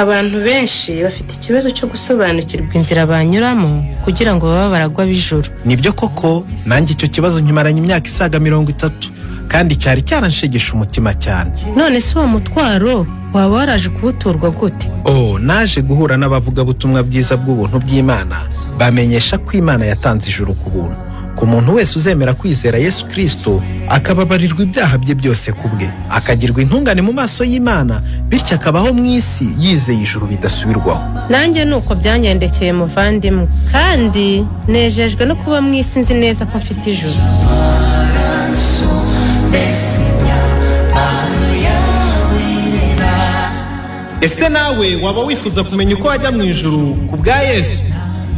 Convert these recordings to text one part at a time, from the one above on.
Abantu benshi bafite ikibazo cyo gusobanukirwa inzira banyuramo kugira ngo baba baragwa bijuru. Nibyo koko, nanjye icyo kibazo nkimaranye imyaka isaga 30 kandi cyari cyaranshegesha umutima cyane. None se uwo mutwaro waba waraje kubuturwa gute? Naje guhura n'abavuga butumwa bwiza bw'ubuntu bw'Imana, bamenyesha ko Imana yatanze ijuru ku buntu. Ku muntu wese uzemera kwizera Yesu Kristo, akababarirwa ibyaha bye byose kubwe, akagirwa intungane mu maso y'Imana, bityo akabaho mu isi yizeye ijuru bidasubirwaho. Nanjye nuko byangendekeye muvandimwe, kandi nejejwe no kuba mu isi nzi neza ko mfite ijuru. Ese nawe waba wifuza kumenya uko wajya mu ijuru ku bwa Yesu?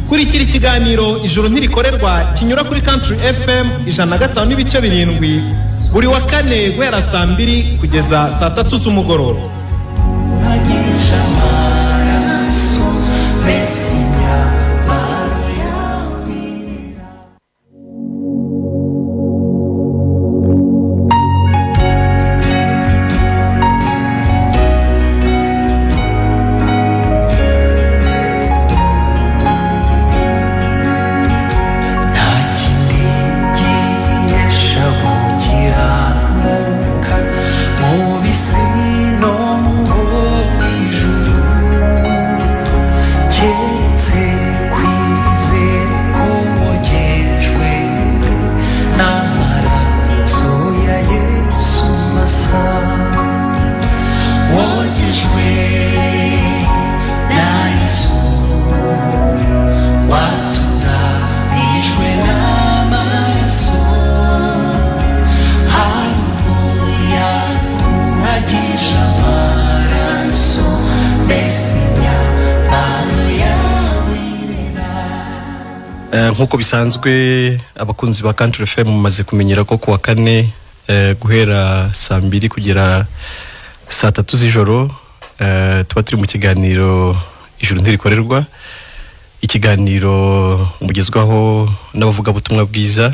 Kurikira ikiganiro Ijuru ntirikorerwa kinyura kuri Country FM 105.7 buri wa kane guhera saa 2 kugeza saa 3 z'umugoroba. Nkuko bisanzwe abakunzi ba Country FM mumaze kumenyera ko kuwa kane guhera saa 2 kugera saa 3 z'ijoro tuba turi mu kiganiro Ijuru ntirikorerwa, ikiganiro mugezwaho n'abavuga butumwa bwiza.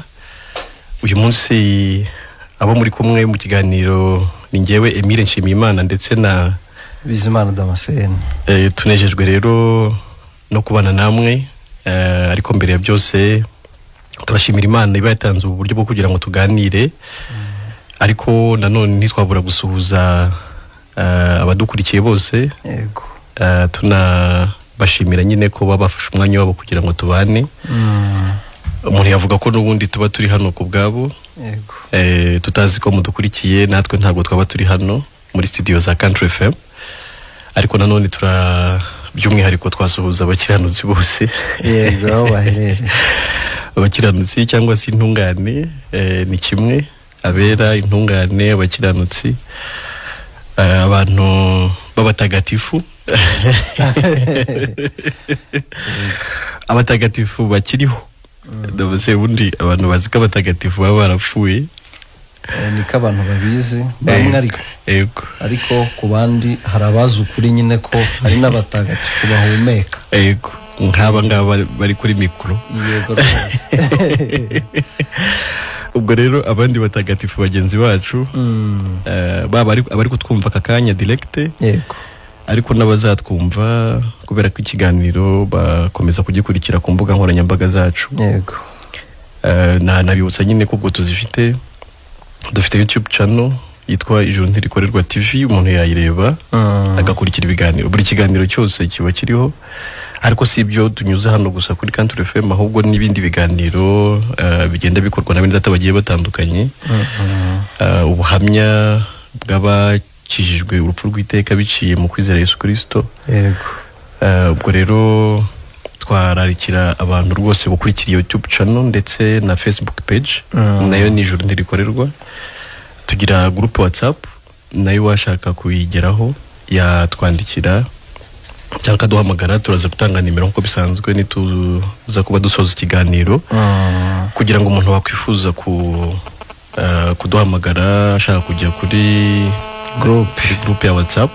Uyu munsi abo muri kumwe mu kiganiro ni njyewe Emile Nshimiyimana ndetse na Bizimana Damascene. Tunejejwe rero no kubana namwe. Ariko mbere ya byose turashimira Imana iba yatanze uburyo bwo kugira ngo tuganire, ariko nanone ntitwabura gusuhuza abadukurikiye bose. Yego. Tunabashimira nyine ko babafashe umwanya wabo kugira ngo tubane. Umuntu yavuga ko n'ubundi tuba turi hano ku bwabo. Yego. Tutazi ko mudukurikiye, natwe ntabwo twaba turi hano muri studio za Country FM, ariko nanone by'umwihariko twasuhuza abakiranutsi bose. Yego, baherere. Abakiranutsi cyangwa se intungane, ni kimwe, abera, intungane, abakiranutsi, abantu b'abatagatifu. Abatagatifu bakiriho. Ndavuze ubundi abantu bazi ko abatagatifu baba barapfuye. Niko abantu babizi bamwe, ariko ku bandi hari abazi ukuri nyine ko hari n'abatagatifu bahumeka. Yego, nk'aba ngaba bari kuri mikoro. Yego rwose. Ubwo rero abandi batagatifu bagenzi bacu baba abari kutwumva akanya direct. Yego. Ariko n'abazatwumva kubera ko ikiganiro bakomeza kugikurikira ku mbuga nkoranyambaga zacu. Yego. Nabibutsa nyine ko ubwo tuzifite. Dufite YouTube channel yitwa Ijuru ntirikorerwa TV, umuntu yayireba agakurikira ibiganiro. Buri kiganiro cyose kiba kiriho, ariko si ibyo tunyuze hano gusa kuri Country FM, ahubwo n'ibindi biganiro bigenda bikorwa n'abandi bagiye batandukanye. Ubuhamya bw'abakijijwe urupfu rw'iteka biciye mu kwizera Yesu Kristo. Yego. Ubwo rero twararikira abantu rwose gukurikira YouTube channel ndetse na Facebook page, nayo ni Ijuru ntirikorerwa. Tugira group WhatsApp, nayo washaka kuyigeraho yatwandikira cyangwa duhamagara. Turaza gutanga nimero nko bisanzwe nituza kuba dusoza ikiganiro, kugira ngo umuntu wakwifuza kuduhamagara ashaka kujya kuri group ya WhatsApp,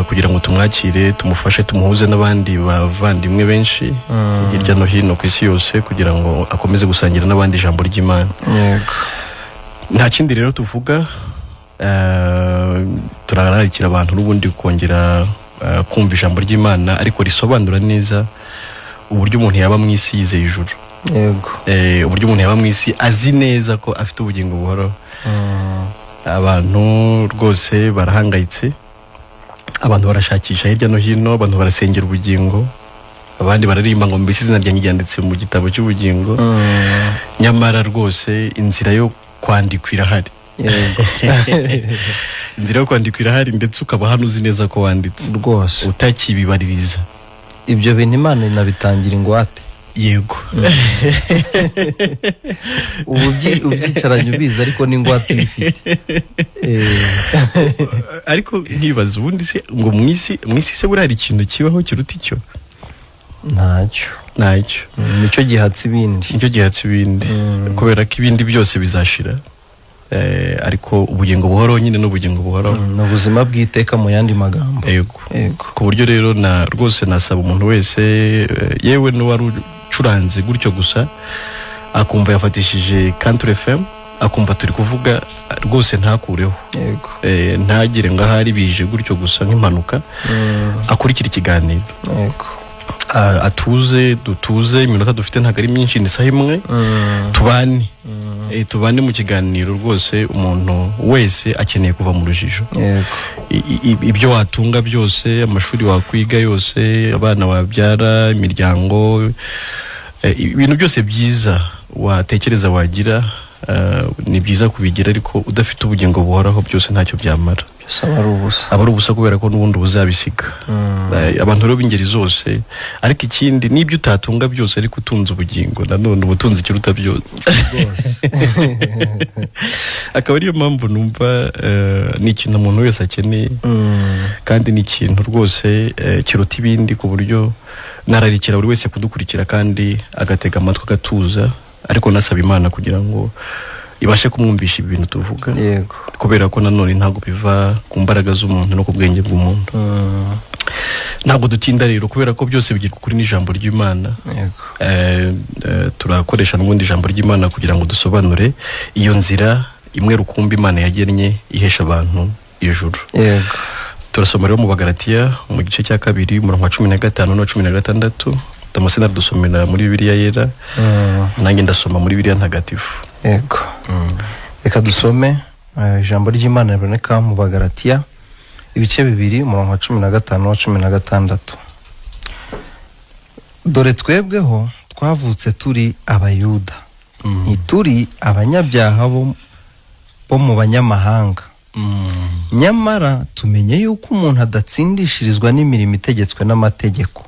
kugira ngo tumwakire, tumufashe, tumuhuze n'abandi bavandimwe benshi hirya no hino ku isi yose, kugira ngo akomeze gusangira n'abandi ijambo ry'Imana. Yego. Nta kindi rero tuvuga, turararikira abantu n'ubundi kongera kumva ijambo ry'Imana ariko risobanura neza uburyo umuntu yaba mu isi yizeye ijuru. Yego. Uburyo umuntu yaba mu isi azi neza ko afite ubugingo buhoraho. Abantu rwose barahangayitse, abantu barashakisha hirya no hino, abantu barasengera ubugingo, abandi bararimba ngo mbese izina ryanjye ryanditse mu gitabo cy'ubugingo. Nyamara rwose inzira yo kwandikwa irahari. Inzira yo kwandikwa irahari, ndetse ukaba hano uzi neza ko wanditse rwose utakibibaririza. Ibyo bintu Imana inabitangira ingwate. Yego. Ubyicaranye ubizi ariko n'ingwate uyifite. Ariko nkibaza ubundi se ngo mu isi se buriya hari ikintu kibaho kiruta icyo? Ntacyo. Nicyo gihatse ibindi. Kubera ko ibindi byose bizashira. Ariko ubugingo buhoraho nyine n'ubugingo buhoraho n'ubuzima bw'iteka mu yandi magambo. Yego. Ku buryo rero rwose nasaba umuntu wese, yewe n'uwari ucuranze gutyo gusa akumva yafatishije Country FM, akumva turi kuvuga, rwose ntakureho. Yego. Ntagire ngo ahari bije gutyo gusa nk'impanuka, akurikira ikiganiro. Yego. Dutuze iminota dufite ntabwo ari myinshi, ni saha imwe, tubane mu kiganiro. Rwose umuntu wese akeneye kuva mu rujijo. Ibyo watunga byose, amashuri wakwiga yose, abana wabyara, imiryango, ibintu byose byiza watekereza wagira, ni byiza kubigira, ariko udafite ubugingo buhoraho byose ntacyo byamara. Aba ari ubusa kubera ko n'ubundi buzabisiga. Abantu rero b'ingeri zose, ariko ikindi n'ibyo utatunga byose ariko utunze ubugingo, nanone ubutunzi ikiruta byose. Akaba ariyo mpamvu numva ni ikintu umuntu wese akeneye, kandi ni ikintu rwose kiruta ibindi, ku buryo nararikira buri wese kudukurikira kandi agatega amatwi agatuza, ariko nasaba Imana kugira ngo ibashe kumwumvisha ibintu tuvuga. Yego. Kubera ko nanone ntabwo biva ku mbaraga z'umuntu no ku bwenge bw'umuntu. Ntabwo dutinda rero, kubera ko byose bigira kuri n'ijambo ry'Imana. Turakoresha n'ubundi ijambo ry'Imana kugira ngo dusobanure iyo nzira imwe rukumbi Imana yagennye ihesha abantu ijuru. Yego. Turasoma rero mu Bagalatiya mu gice cya 2 umurongo wa 15 no 16. Tomasi dusomera muri Bibiliya yera, nanjye ndasoma muri Bibiliya ntagatifu. Yego. Reka dusome ijambo ry'Imana riboneka mu Bagalatiya ibice 2 umurongo wa 15 no 16. Dore twebweho twavutse turi abayuda, ntituri abanyabyaha bo mu banyamahanga. Nyamara tumenye yuko umuntu adatsindishirizwa n'imirimo itegetswe n'amategeko,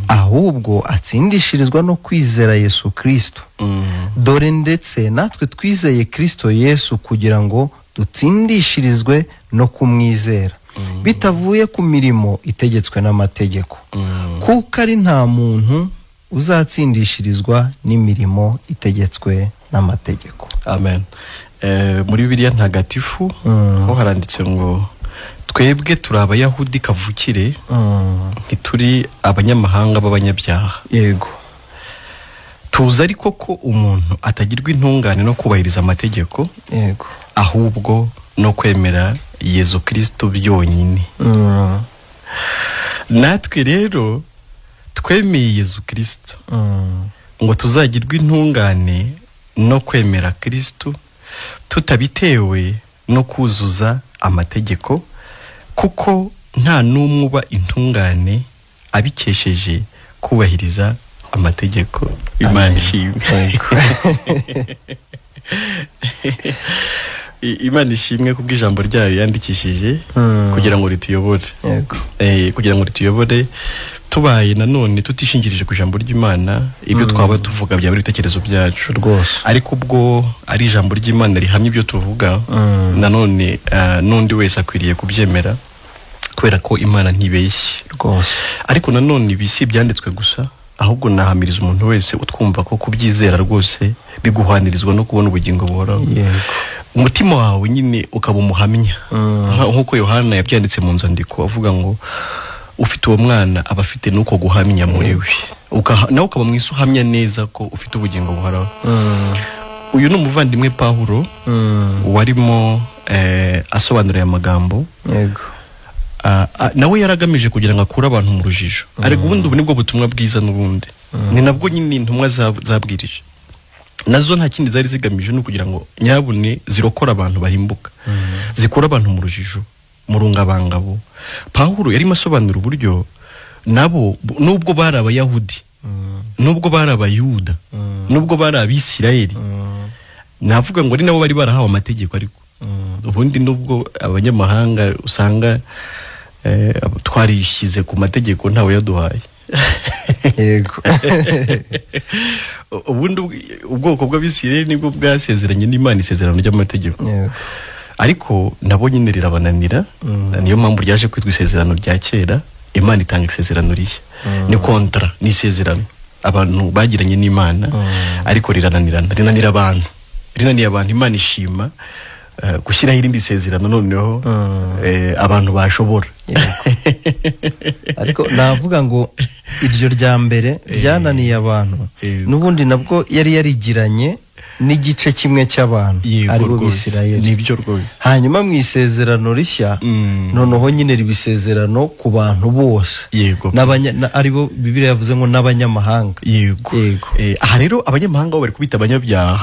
ahubwo atsindishirizwa no kwizera Yesu Kristo. Dore ndetse natwe twizeye Kristo Yesu kugira ngo dutsindishirizwe no kumwizera, bitavuye ku mirimo itegetswe n'amategeko, kuko ari nta muntu uzatsindishirizwa n'imirimo itegetswe n'amategeko. Amen. Muri Bibiliya ntagatifu ho haranditse ngo twebwe turi abayahudi kavukire, ntituri abanyamahanga b'abanyabyaha. Yego. Tuzi ariko ko umuntu atagirwa intungane no kubahiriza amategeko. Yego. Ahubwo no kwemera Yesu Kristo byonyine. Natwe rero twemeye Yesu Kristo ngo tuzagirwa intungane no kwemera Kristo, tutabitewe no kuzuza amategeko, kuko nta n'umwe uba intungane abikesheje kubahiriza amategeko. Imana ishimwe. Imana ishimwe kubw'ijambo ryayo yandikishije kugira ngo rituyobore. Kugira ngo rituyobore tubaye nanone tutishingirije ku ijambo ry'Imana, ibyo twaba tuvuga byaba ibitekerezo byacu rwose, ariko ubwo ari ijambo ry'Imana rihamye ibyo tuvuga, nanone n'undi wese akwiriye kubyemera, kubera ko Imana ntibeshye rwose. Ariko nanone bisi byanditswe gusa, ahubwo nahamiriza umuntu wese utwumva ko kubyizera rwose biguhanirizwa no kubona ubugingo buhoraho. Umutima wawe nyine ukaba umuhamya, nk'uko Yohana yabyanditse mu nzandiko avuga ngo ufite uwo mwana aba afite nuko guhamya muri we, nawe ukaba mu isi uhamya neza ko ufite ubugingo buhoraho. Uyu ni umuvandimwe Pawulo warimo asobanura aya magambo. nawe yaragamije kugira ngo akure abantu mu rujijo ariko ubundi ubu nibwo butumwa bwiza n'ubundi ni nabwo nyine intumwa zabwirije nazo nta kindi zari zigamije no kugira ngo nyabune zirokora abantu bahimbuka zikura abantu mu rujijo mu rungabangabo. Pawulo yari masobanura uburyo nabo nubwo bari abayahudi nubwo bari abayuda nubwo bari abisirayeli navuga ngo ari nabo bari barahawe amategeko ariko ubundi nubwo abanyamahanga usanga twarishyize ku mategeko ntawe yaduhaye yego ubundi ubwoko bw'abisirayeli nibwo bwasezeranye n'Imana isezerano ry'amategeko ariko nabo nyine rirabananira niyo mpamvu ryaje kwitwa isezerano rya kera. Imana itanga isezerano rishya ni kontra ni isezerano abantu bagiranye n'Imana ariko rinanira abantu Imana ishima gushyiraho irindi sezerano noneho abantu bashobora ariko navuga ngo iryo rya mbere ryananiye abantu n'ubundi nabwo yari yarigiranye n'igice kimwe cy'abantu aribo bisirayeli nibyo rwose. hanyuma mu isezerano rishya noneho nyine ribisezerano ku bantu bose aribo Bibiliya yavuze ngo n'abanyamahanga. Yego aha rero abanyamahanga bari kubita abanyabyaha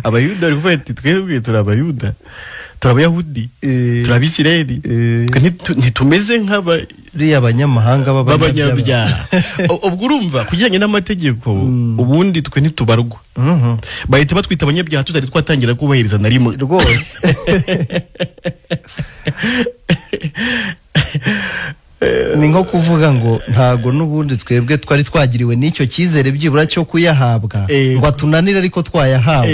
abayuda bari kuvuga ati twebwe turi abayuda turi abayahudi turi abisirayeli ntitumeze nk'abariya abanyamahanga b'abanyabyaha. ubwo urumva kujyanye n'amategeko ubundi twe ntitubarwa bahita batwita abanyabyaha tutari twatangira kubahiriza na rimwe rwose. ni nko kuvuga ngo ntago n'ubundi twebwe twari twagiriwe n'icyo cyizere byibura cyo kuyahabwa ngo atunanire ariko twayahawe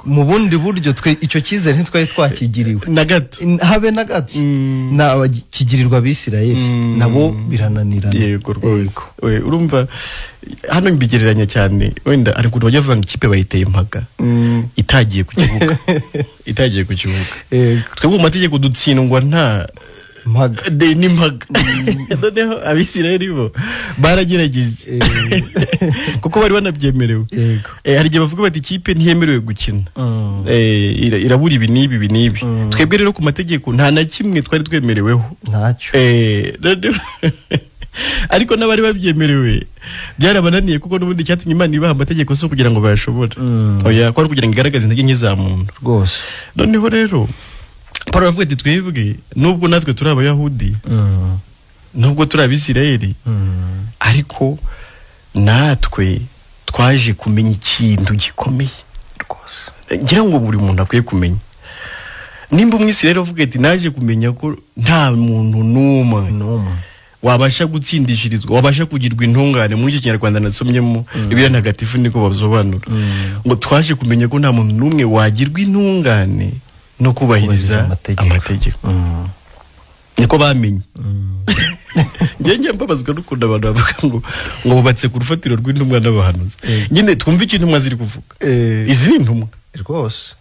mu bundi buryo icyo cyizere ntitwari twakigiriwe na gato habe na gato kigirirwa abisirayeli nabo birananirana. Yego rwose urumva hano mbigereranya cyane wenda ari ukuntu bajya bavuga ngo ikipe bayiteye impaga itagiye ku kibuga twebwe mu mategeko dutsindwa nta n'impaga noneho abisirayeli bo baragerageje kuko bari banabyemerewe. Hari igihe bavuga bati ikipe ntiyemerewe gukina irabura ibi n'ibi twebwe rero ku mategeko nta na kimwe twari twemereweho ntacyo ariko n'abari babyemerewe byarabananiye kuko n'ubundi cyatumye Imana ibaha amategeko so kugira ngo bayashobore ko ari kugira ngo igaragaze intege nke za muntu rwose. noneho rero Pawulo avuga ati twebwe nubwo natwe turi abayahudi nubwo turi abisirayeli ariko natwe twaje kumenya ikintu gikomeye rwose ngira ngo buri muntu akwiye kumenya. Nimba umwisirayeli avuga ati naje kumenya ko nta muntu n'umwe wabasha gutsindishirizwa wabasha kugirwa intungane muri iki Kinyarwanda nasomyemo Bibiliya ntagatifu niko babisobanura ngo twaje kumenya ko nta muntu n'umwe wagirwa intungane no kubahiriza amategeko niko bamenye. Njye mbabazwa n'ukuntu abantu bavuga ngo bubatse ku rufatiro rw'intumwa n'abahanuzi nyine twumva icyo intumwa ziri kuvuga izi ni intumwa rwose.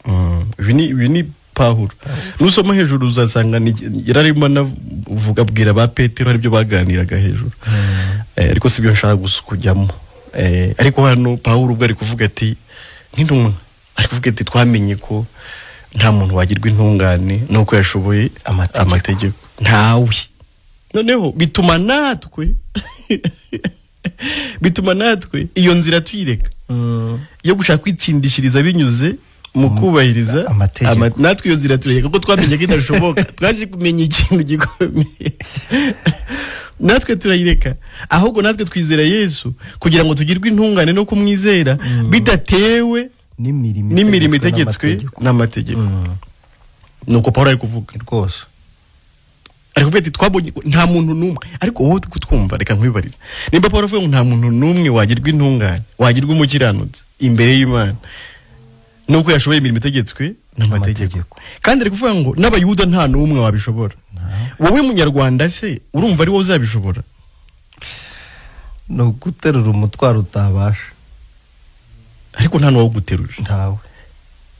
ibi ni Pawulo nusoma hejuru uzasanga yararimo navuga abwira ba Petero aribyo baganiraga hejuru ariko sibyo nshaka kujyamo ariko hano Pawulo ubwo ari kuvuga ati nk'intumwa ari kuvuga ati twamenye ko nta muntu wagirwa intungane nuko yashoboye amategeko ntawe. Noneho bituma natwe iyo nzira tuyireka yo gushaka kwitsindishiriza binyuze mu kubahiriza natwe iyo nzira tureka kuko twamenye ko idashoboka twaje kumenya ikintu gikomeye natwe turayireka ahubwo natwe twizera Yesu kugira ngo tugirwe intungane no kumwizera bidatewe n'imirimo itegetswe n'amategeko. nuko Pawulo ari kuvuga rwose ari kuvuga ati twabonye nta muntu n'umwe ariko wowe kutwumva reka nkwibarize nimba Pawulo avuga ngo nta muntu n'umwe wagirwa intungane wagirwa umukiranutsi imbere y'Imana nuko yashoboye imirimo itegetswe n'amategeko kandi ari kuvuga ngo n'abayuda nta n'umwe wabishobora wowe munyarwanda se urumva ari wowe uzabishobora no guterura umutwaro utabasha ariko nta n'uwo guteruje ntawe.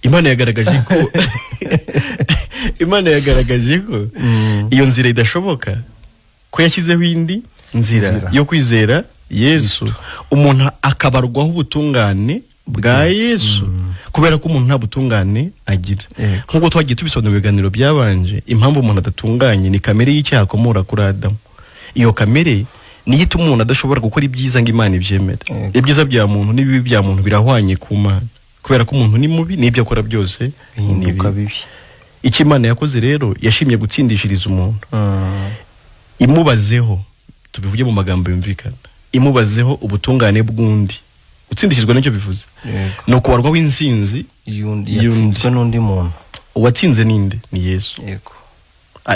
Imana yagaragaje ko iyo nzira idashoboka ko yashyizeho indi nzira yo kwizera Yesu umuntu akabarwaho ubutungane bwa Yesu kubera ko umuntu nta butungane agira. Nkuko twagiye tubisobanura mu biganiro byabanje, impamvu umuntu adatunganye ni kamere y'icyaha akomora kuri Adamu. Iyo kamere niyo ituma umuntu adashobora gukora ibyiza ngo Imana ibyemere. Ibyiza bya muntu n'ibibi bya muntu birahwanye ku Mana, kubera ko umuntu ni mubi n'ibyo akora byose ni bibi. Icyo Imana yakoze rero, yashimye gutsindishiriza umuntu. Imubazeho, tubivuge mu magambo yumvikana, imubazeho ubutungane bw'undi. Utsindishizwa nicyo bivuze. No kubarwa w'insinzi yatsinzwe n'undi muntu. Uwatsinze ninde? Ni Yesu.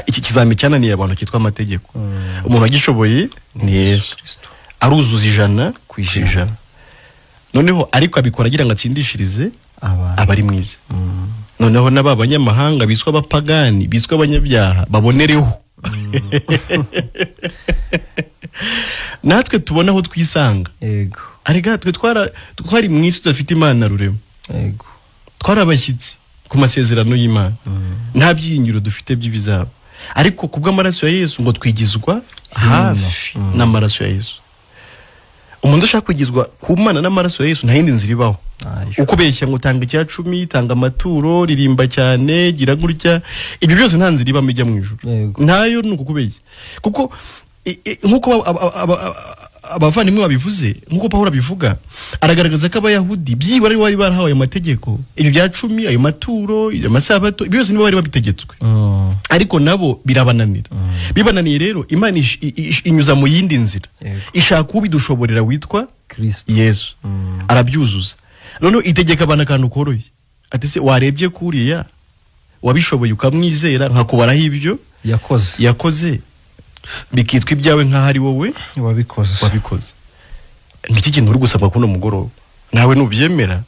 Iki kizami cyananiye abantu kitwa amategeko. Umuntu agishoboye ni Yesu. Aruzuza 100%. Noneho ariko abikora agira ngo atsindishirize abari mwiza. Noneho n'abanyamahanga biswa abapagani, biswa abanyabyaha babonereho. Natwe tubona aho twisanga. Yego. Arega twe twari mu isi tudafite Imana rurema. Yego. Twarabashyitsi ku masezerano y'Imana. Nta byiringiro dufite by'ibizaba. Ariko kubw'amaraso ya Yesu ngo twigizwa hafi n'amaraso ya Yesu. Umuntu ushaka kwigizwa ku Mana n'amaraso ya Yesu nta yindi nzira ibaho. Uko beshya ngo tanga icya 10, tanga amaturo, ririmba cyane, gira gutya, ibyo byose nta nzira iba mijya mu ijuru. Ntayo nuko kubeshya. Kuko nkuko abavandimwe babivuze, nkuko Pawulo abivuga, aragaragaza ko abayahudi byibara bari barahawe amategeko, ibyo bya 10, ayo maturo, amasabato, ibyo byose nibo bari babitegetswe. Ariko nabo birabananira. Bibananiye rero Imana inyuza mu yindi nzira. Ishaka ubidushoborera witwa Kristo Yesu. Arabyuzuza. Noneho itegeka abana kantu koroye. Ati se warebye kuriya wabishoboye ukamwizera nkakubaraho ibyo yakoze bikitwa ibyawe nk'ahari wowe wabikoze. Ngiki kintu uri gusaba kuno mugoroba, nawe nubyemera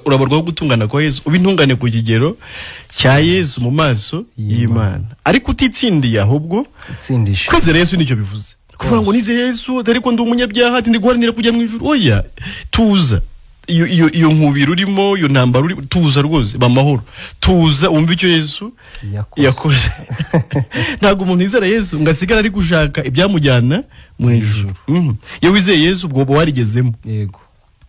urabarwaho gutungana kwa Yesu, ubintungane ku kigero cya Yesu mu maso y'Imana. Ariko utitsindiye ahubwo utsindisha. Kwizera Yesu nicyo bivuze. Kuvuga ngo nize Yesu ariko ndi umunyabyaha ati ndi guharanira kujya mu ijuru. Oya, tuza. Iyo nkubiri urimo, iyo ntambara uri, tuza rwose bamahoro. Tuza umva icyo Yesu yakoze. Ntabwo umuntu yizera Yesu ngasigara ari gushaka ibyamujyana mu ijuru. Iyo wizeye Yesu ubwo warigezemo. Yego.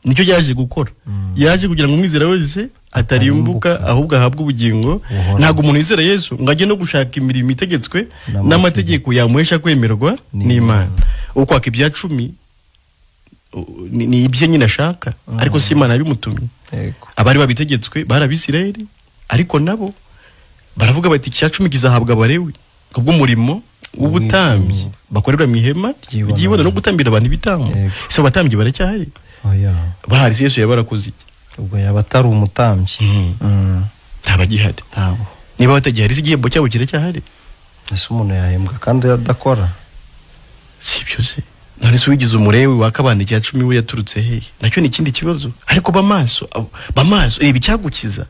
Nicyo yaje gukora. Yaje kugira ngo umwizera wese atarimbuka ahubwo ahabwe ubugingo. Ntabwo umuntu yizera Yesu ngajye no gushaka imirimo itegetswe n'amategeko yamuhesha kwemerwa n'Imana. Uko akibya 10 ni ibye nyine ashaka, ariko si Imana yabimutumye. Abari babitegetswe barabisirayeli, ariko nabo baravuga bati cya 10 kizahabwa Abalewi kubw'umurimo w'ubutambyi bakorera mu ihema ry'ibona no gutambira abantu ibitambo. Se abatambyi baracyahari? Bahari. Yesu yabarakoze iki? Ubwo yaba atari umutambyi. Ntabagihari. Niba batagihari igihembo cyabo kiracyahari. Ese umuntu yahembwa kandi adakora? Si byo se. None se wigize umurewi wakabana cya 10 we yaturutse he? Nacyo ni ikindi kibazo. Ariko bamaso reba icyagukiza.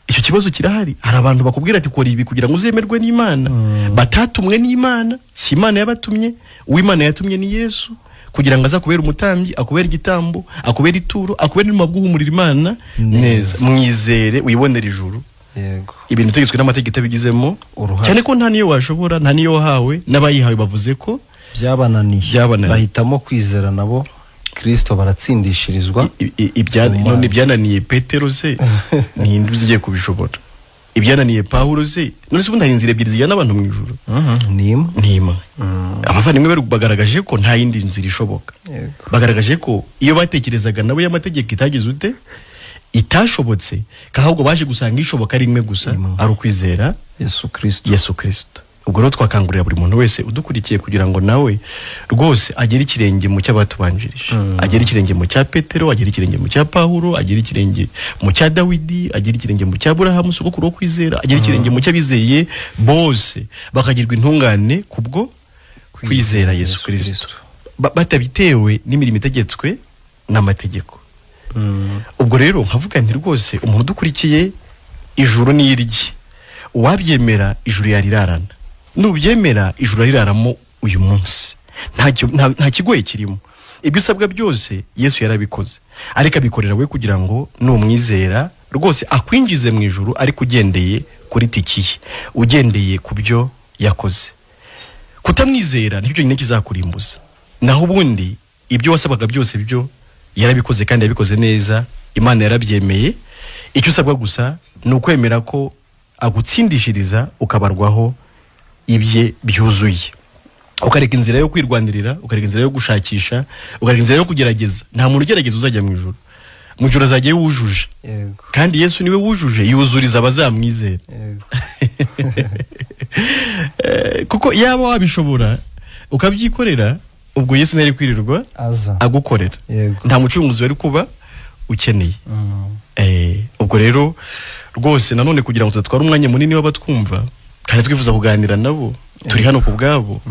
Icyo kibazo kirahari. Hari abantu bakubwira ati kora ibi kugira ngo uzemerwe n'Imana. Batatumwe n'Imana, si Imana yabatumye. Uw'Imana yatumye ni Yesu kugira ngo azakubera umutambyi, akubera igitambo, akubera ituro, akubera n'umabwuhumurira Imana neza. Mwizere uyibonera ijuru. Yego. Ibintu tegetswe n'amategeko bigizemo cyane ko nta niyo washobora, nta niyo wahawe, n'abayihawe bavuze ko byabananiye. Bahitamo kwizera nabo Kristo baratsindishirizwa. None byananiye Petero se ninde uzigiye kubishobora? Ibyananiye Pawulo se none se ubundi hari inzira ebyiri zijyana abantu mu ijuru? Nima. Abavandimwe bagaragaje ko nta yindi nzira ishoboka. Bagaragaje ko iyo batekerezaga nabo y'amategeko itagize ute itashobotse, kahubwo baje gusanga ishoboka rimwe gusa, ari ukwizera Yesu Kristo. Ubwo rero twakangurira buri muntu wese udukurikiye kugira ngo nawe rwose agere ikirenge mu cy'abatubanjirije. Agere ikirenge mu cya Petero, agere ikirenge mu cya Pawulo, agere ikirenge mu cya Dawidi, agere ikirenge mu cya Aburahamu sogokuru wo kwizera, agere ikirenge mu cy'abizeye bose bakagirwa intungane kubwo kwizera Yesu Kristo, batabitewe n'imirimo itegetswe n'amategeko. Ubwo rero nkavuga nti rwose umuntu udukurikiye ijuru ni irye. Uwabyemera ijuru yarirarana, nubyemera ijuru yariraramo uyu munsi. Nta kigoye kirimo. Ibyo usabwa byose Yesu yarabikoze, ariko abikorera we kugira ngo numwizera rwose akwinjize mu ijuru, ariko ugendeye kuri tikiye, ugendeye ku byo yakoze. Kutamwizera nicyo nyine kizakurimbuza. Naho ubundi ibyo wasabaga byose byo yarabikoze kandi yabikoze neza, Imana yarabyemeye. Icyo usabwa gusa ni ukwemera ko agutsindishiriza ukabarwaho ibye byuzuye, ukareka inzira yo kwirwanirira, ukareka inzira yo gushakisha, ukareka inzira yo kugerageza. Nta muntu ugerageza uzajya mu ijuru. Mu ijuru azajya wujuje, kandi Yesu niwe wujuje, yuzuriza abazamwizera. Kuko yaba wabishobora ukabyikorera, ubwo Yesu ntari kwirirwa agukorera. Nta mucunguzi wari kuba ukeneye. Ubwo rero rwose nanone kugira ngo tudatwara umwanya munini w'abatwumva kandi twifuza kuganira nabo, turi hano ku bwabo,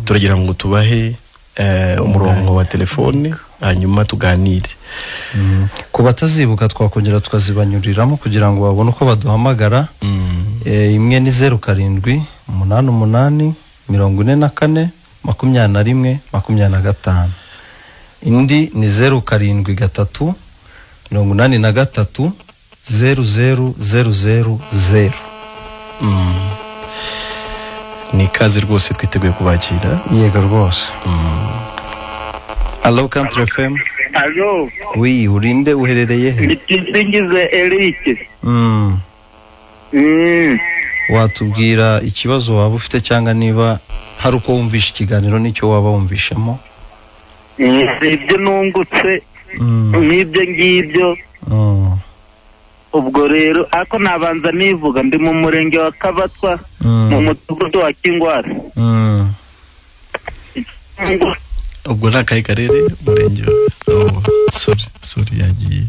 turagira ngo tubahe umurongo wa telefone hanyuma tuganire. Ku batazibuka twakongera tukazibanyuriramo kugira ngo babone uko baduhamagara. Imwe ni 07 88 44 21 25, indi ni 07 83 0000. Ni kazi rwose twiteguye kubakira. Yego rwose. Allo Country FM. Allo. Oui, urinde uherereye he? Nitingize Eric. Watubwira ikibazo waba ufite cyangwa niba hari uko wumvisha ikiganiro n'icyo waba wumvishemo? Ibyo nungutse n'ibyo ngibyo. Ubwo rero ako nabanza nivuga ndi mu murenge wa Kabatwa mu mudugudu wa Kingwara. Ubwo nakaye karere umurenge. Sorry yagiye.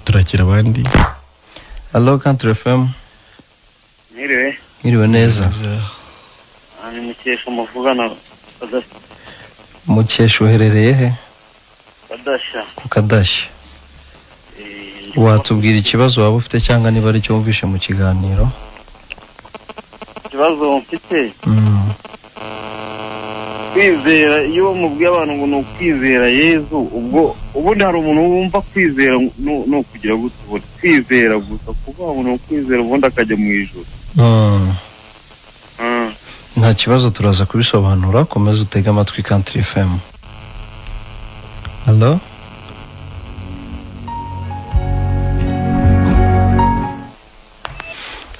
Turakira abandi. Allo Country FM. Mwiriwe neza. Ani Mukesha muvugana. Mukesha uherereye he? Kadashya. Ku Kadashya. Watubwira ikibazo waba ufite cyangwa niba ari cyo wumvishe mu kiganiro? Ikibazo mfite. Kwizera, iyo mubwiye abantu ngo no kwizera Yesu, ubwo ubundi hari umuntu wumva kwizera no kugira gutubona kwizera gusa kuba umuntu kwizera ubundi akajya mu ijuru. Nta kibazo turaza kubisobanura, komeza utega amatwi Country FM. Allo?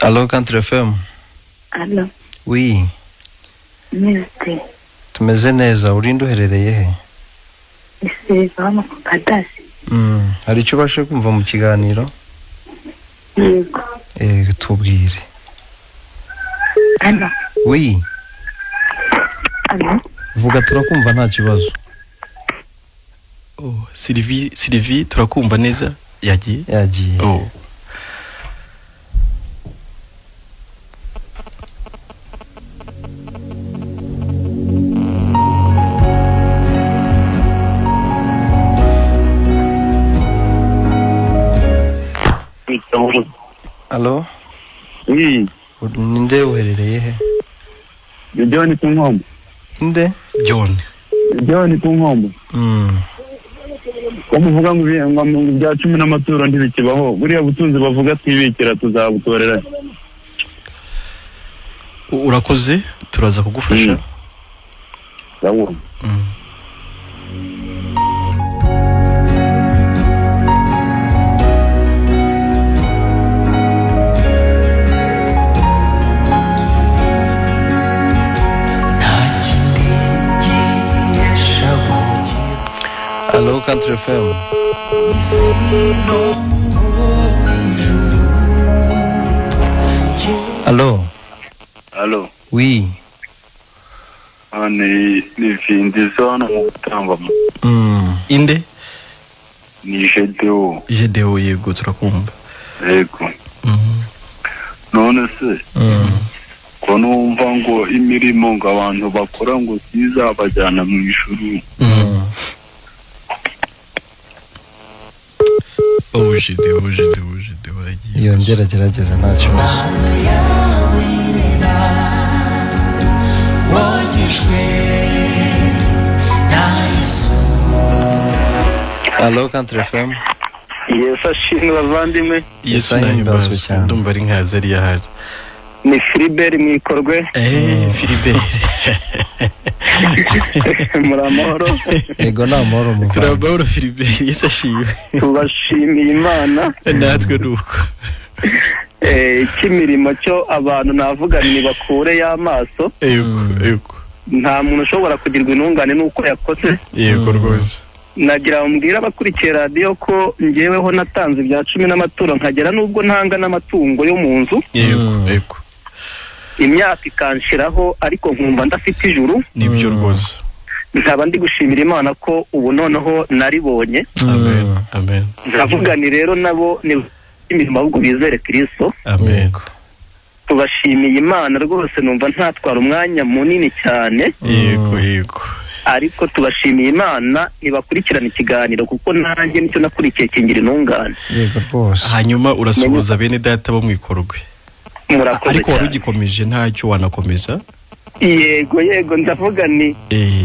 Allo Country FM. Allo. Oui. Neste. Tumeze neza, urinde uherereye he? Isezama ku Kadashya. Hari icyo bashe kumva mu kiganiro? Yego. Tubwire. Allo. Oui. Allo. Vuga turakumva nta kibazo. Sylvie turakumva neza. Yagiye. Allo? Oui. Ninde uherereye he? John Kunkombo. Nde? John Kunkombo. Umuvuga ngo bya 10 n'amaturo ntibikibaho. Buriya butunzi bavuga twibikira tuzabutorera. Urakoze, turaza kugufasha. Sawa. Allo Country FM. Allo. Allo. Oui. Ni Vindizo no mutamba. Inde? Ni Jedeo. Yego turakumva. Yego. None se. Ko numva ngo imirimo ngo abantu bakora ngo sizabajyana mu ijuru. Jedeo yagiye. Yongera gerageza nta kibazo. Allo Country FM. Yes, ashimwe bavandimwe. Yesu nahimbazwe cyane. Ndumva ari nka Zariya hari. ni Philibert Mwikorwe. Philibert. Muri amahoro. Yego na amahoro mu. Turabahoro Philibert, yesashimye. Tubashimiye Imana. Natwe nuko. Ikimirimo cyo abantu navuga ni bakure y'amaso. Yego. Nta muntu ushobora kugirwa intungane nuko yakoze. Yego rwose. Nagira mbwira abakurikiye radio ko ngeweho natanze ibya 10 n'amaturo nkagera nubwo ntanga n'amatungo yo mu nzu. Yego. Imyaka ikanshiraho ariko nkumva ndafite ijuru. Nibyo rwose. Nkaba ndi gushimira Imana ko ubu noneho naribonye. Amen. Ndavuga ni rero nabo ni imirimo ahubwo bizere Kristo. Amen. Tubashimiye Imana rwose numva ntatwara umwanya munini cyane. Yego. Ariko tubashimiye Imana nibakurikirana ikiganiro kuko nanjye nicyo nakurikiye kingira intungane. Yego rwose. Hanyuma urasuhuza bene data bo Mwikorwe. Murakoze. Ariko warugikomeje ntacyo wanakomeza? Yego ndavuga ni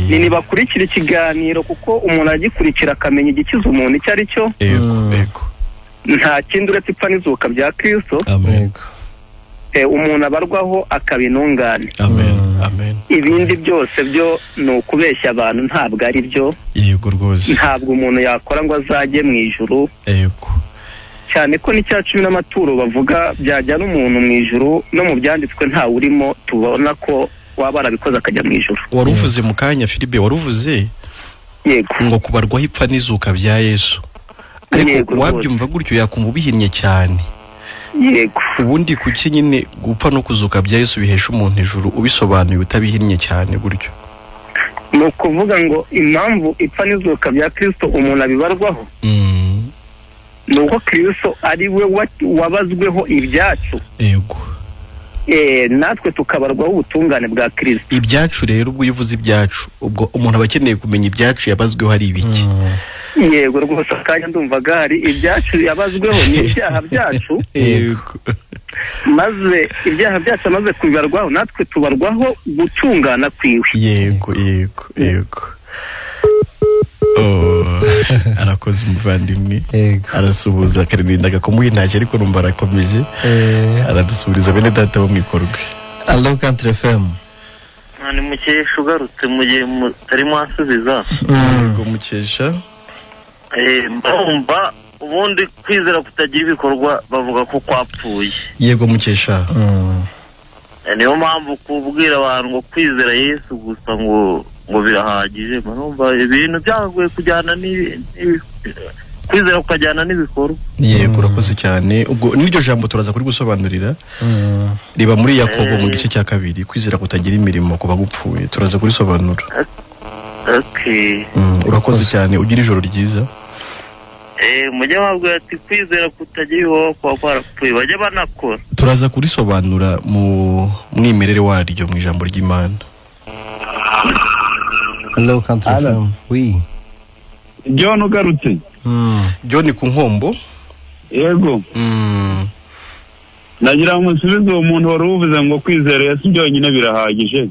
nibakurikira ikiganiro kuko umuntu agikurikira akamenya igikiza umuntu icyo ari cyo. Yego. Nta kindi uretse ipfa n'izuka bya Kristo. Amen. Umuntu abarwaho akaba intungane. Amen. Ibindi byose byo ni ukubeshya abantu ntabwo ari byo. Yego rwose. Ntabwo umuntu yakora ngo azajye mu ijuru. Yego. Cyane ko ni cya 10 n'amaturo bavuga byajyana umuntu mu ijuru no mu byanditswe nta urimo tubona ko waba arabikoze akajya mu ijuru. Waruvuze mu kanya Philibert waruvuze yego ngo kubarwaho ipfa n'izuka bya Yesu. Ariko wabyumva gutyo yakumva ubihinnye cyane. Yego. Ubundi kuki nyine gupfa no kuzuka bya Yesu bihesha umuntu ijuru ubisobanuye utabihinnye cyane gutyo? Ni ukuvuga ngo impamvu ipfa n'izuka bya Kristo umuntu abibarwaho. Nuko Kristo ari we wabazweho ibyacu. Yego. Natwe tukabarwaho ubutungane bwa Kristo. Ibyacu rero ubwo uvuze ibyacu ubwo umuntu abakeneye kumenya ibyacu yabazweho ari ibiki? Yego rwose akanya ndumvaga hari ibyacu yabazweho ni ibyaha byacu. Yego. Maze ibyaha byacu amaze kubibarwaho natwe tubarwaho gutungana kwiwe. Yego. Arakoze umuvandimwe. Arasuhuza akarindaga kumuha intashye ariko numva arakomeje. Aradusubiriza bene data bo Mwikorwe. Allo Country FM. Ni Mukesha ugarutse mu gihe mutari mwasubiza. Yego Mukesha. Mbumva ubundi kwizera kutagira ibikorwa bavuga ko kwapfuye. Yego Mukesha. Niyo mpamvu kubwira abantu ngo kwizera Yesu gusa ngo birahagije. Mbumva ibintu byaguye kujyana kwizera kukajyana n'ibikorwa. Yego urakoze cyane. Ubwo n'iryo jambo turaza kuri gusobanurira. Riba muri Yakobo mu gice cya 2 kwizera kutagira imirimo kuba gupfuye. Turaza kuri sobanura. Okay. Urakoze cyane ugira ijoro ryiza. Mujye babwira ati kwizera kutagira ihoho kwa kwarapfuye bajye banakora. Turaza kurisobanura mu mwimerere waryo mu ijambo ry'Imana. Hello Country FM. Oui. John ugarutse. John ku Nkombo. Yego. Nagira umusubizo umuntu wari uvuze ngo kwizera Yesu byonyine birahagije.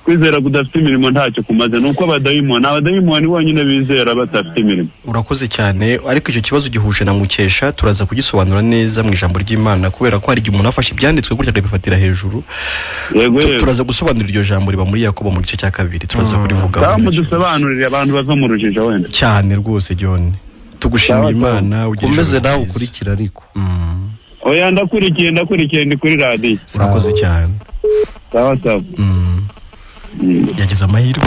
Kwizera kudafite imirimo ntacyo kumaze nuko abadayimoni bonyine bizera batafite imirimo. Urakoze cyane ariko icyo kibazo gihuje na Mukesha turaza kugisobanura neza mu ijambo ry'Imana kubera ko hari igihe umuntu afashe ibyanditswe gutya akabifatira hejuru. Yego. Turaza gusobanura iryo jambo riba muri Yakobo mu gice cya 2 turaza kurivuga. Kandi dusobanurire abantu bava mu rujijo wenda. Cyane rwose John. Tugushimira Imana ukomeze nawe ukurikira ariko. Oya ndakurikiye ndi kuri radio. Urakoze cyane. Sawa. Yagize amahirwe.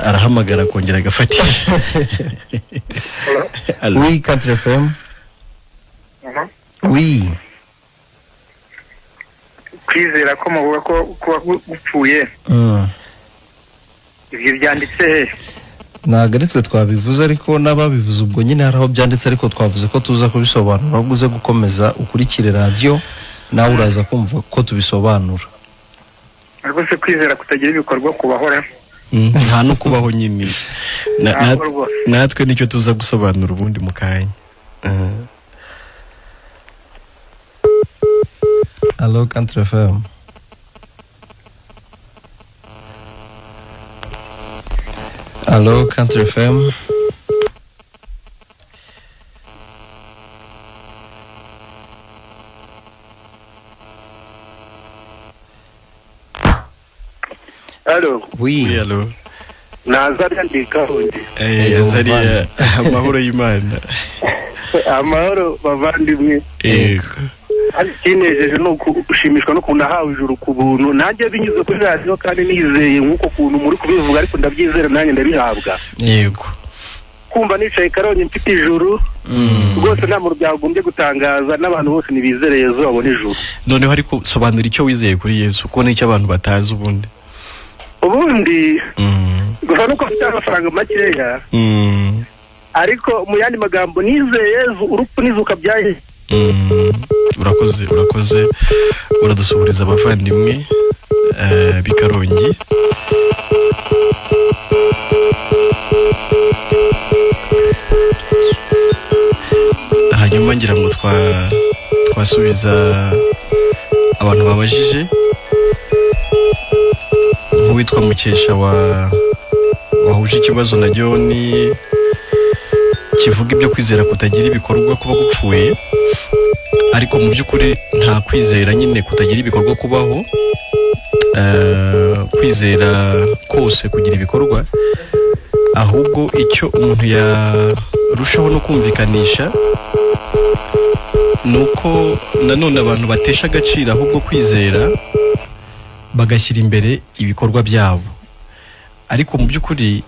Arahamagara kongera agafatira. Oui Country FM. Oui. Kwizera ko muvuga ko kuba gupfuye. Ibyo byanditse ntabwo ari twe twabivuze ariko n'ababivuze ubwo nyine hari aho byanditse ariko twavuze ko tuza kubisobanura ahubwo uze gukomeza ukurikire radio nawe uraza kumva ko tubisobanura. Ariko se kwizera kutagira ibikorwa kubahora nta no kubaho nyine natwe nicyo tuza gusobanura ubundi mu kanya. Allo Country FM. Allo Country FM. Allo. Oui. Allo. Nazarya ndikarundi. Nazarya amahoro y'Imana. Amahoro bavandimwe. Kinejeje no gushimishwa no kunahawe ijuru ku buntu nanjye binyuze kuri radio kandi nizeye nkuko kuntu muri kubivuga ariko ndabyizera nanjye ndabihabwa. Yego. Kumva nicaye Karongi mfite ijuru rwose nta muntu byagombye gutangaza n'abantu bose nibizere Yesu babona ijuru. Noneho ariko sobanura icyo wizeye kuri Yesu ko n'icyo abantu batazi ubundi. Ubundi gusa nuko afite amafaranga makeya ariko mu yandi magambo nizeye Yesu urupfu nizuka byaye. Urakoze uradusuhuriza abavandimwe bikarongi. Hanyuma ngira ngo twasubiza abantu babajije witwa Mukesha wahuje ikibazo na John kivuga ibyo kwizera kutagira ibikorwa kuba gupfuye, ariko mu by'ukuri nta kwizera nyine kutagira ibikorwa kubaho. Kwizera kose kugira ibikorwa, ahubwo icyo umuntu yarushaho no kumvikanisha nuko nanone abantu batesha agaciro ahubwo kwizera bagashyira imbere ibikorwa byabo. Ariko mu by'ukuri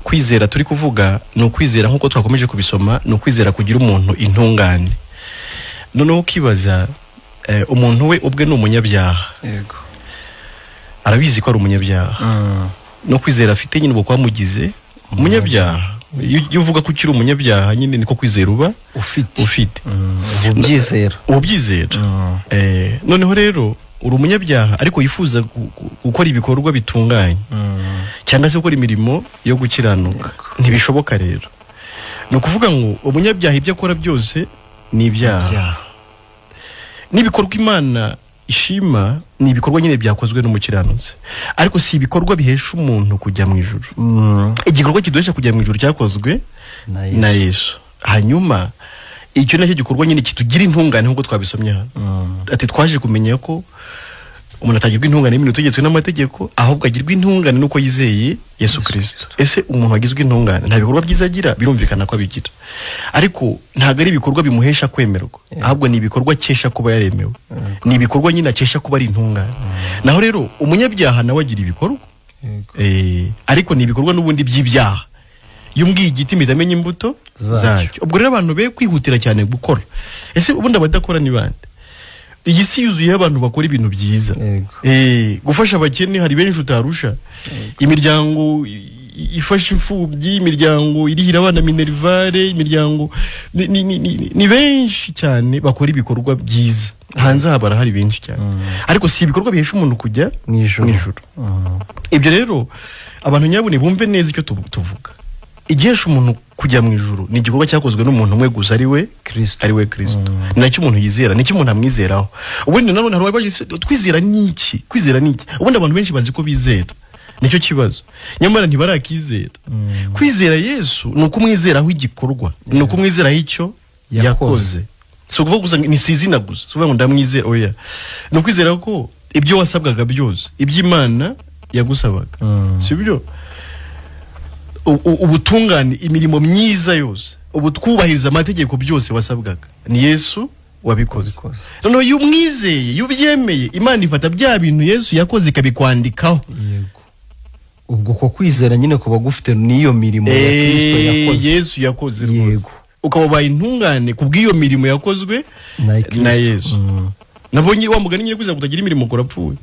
kwizera turi kuvuga ni ukwizera nk'uko twakomeje kubisoma, ni ukwizera kugira umuntu intungane. Noneho ukibaza umuntu we ubwe ni umunyabyaha, yego, arabizi ko ari umunyabyaha, no kwizera afite nyine uko kwamugize umunyabyaha. Iyo uvuga ko ukiri umunyabyaha nyine niko kwizera uba ufite ubyizera. Noneho rero uri umunyabyaha ariko yifuza gukora ibikorwa bitunganye cyangwa se gukora imirimo yo gukiranuka, ntibishoboka. Rero ni ukuvuga ngo umunyabyaha ibyo akora byose ni ibyaha, n'ibikorwa Imana ishima ni ibikorwa nyine byakozwe n'umukiranutsi, ariko si ibikorwa bihesha umuntu kujya mu ijuru. Igikorwa kiduhesha kujya mu ijuru cyakozwe na Yesu. Hanyuma icyo nacyo gikorwa nyine kitugira intungane nk'uko twabisomye hano. Ati twaje kumenya ko umuntu atagirwa intungane n'ibintu tegetswe n'amategeko, ahubwo agirwa intungane nuko yizeye Yesu Kristo. Ese umuntu wagizwe intungane nta bikorwa byiza agira? Birumvikana ko abigira, ariko ntabwo ari ibikorwa bimuhesha kwemerwa, ahubwo ni ibikorwa akesha kuba yaremewe. Ni ibikorwa nyine akesha kuba ari intungane. Naho rero umunyabyaha nawe agira ibikorwa, ariko ni ibikorwa n'ubundi by'ibyaha. Iyo umbwiye igiti mpita imbuto zacyo. Ubwo rero abantu be kwihutira cyane gukora. Ese ubundi abadakora ni bande? Iyi si yuzuye abantu bakora ibintu byiza. Gufasha abakene hari benshi utarusha. Imiryango ifasha imfubyi, imiryango irihira abana minerivare, imiryango ni benshi cyane bakora ibikorwa byiza. Hanze habara hari benshi cyane, ariko si ibikorwa bihesha umuntu kujya mu ijuru. Ibyo rero abantu nyabune bumve neza icyo tuvuga. Igihesha umuntu kujya mu ijuru ni igikorwa cyakozwe n'umuntu umwe gusa, ari we Kristo. Ni nacyo umuntu yizera, nicyo umuntu amwizeraho. Ubundi nanone hari abaje twizera niki? Kwizera niki? Ubundi abantu benshi bazi ko bizera, nicyo kibazo. Nyamara ntibarakizera. Kwizera Yesu ni ukumwizeraho igikorwa, ni ukumwizeraho icyo yakoze. So kuvuga gusa ni sizina gusa, so ngo ndamwizera, oya. Ni ukwizera ko ibyo wasabwaga byose, iby'Imana yagusabaga, sibyo? Ubutungane, imirimo myiza yose, ubutwubahiriza amategeko byose wasabwaga, ni Yesu wabikoze. Noneho iyo umwizeye, iyo ubyemeye, Imana ifata bya bintu Yesu yakoze ikabikwandikaho. Yego. Ubwo ko kwizera nyine kuba gufite niyo mirimo ya Kristo yakoze, Yesu yakoze. Yego. Ukababaye intungane kubw'iyo mirimo yakozwe na Yesu. Nabonye wa mugani nyine kwizera kutagira imirimo kurapfuye.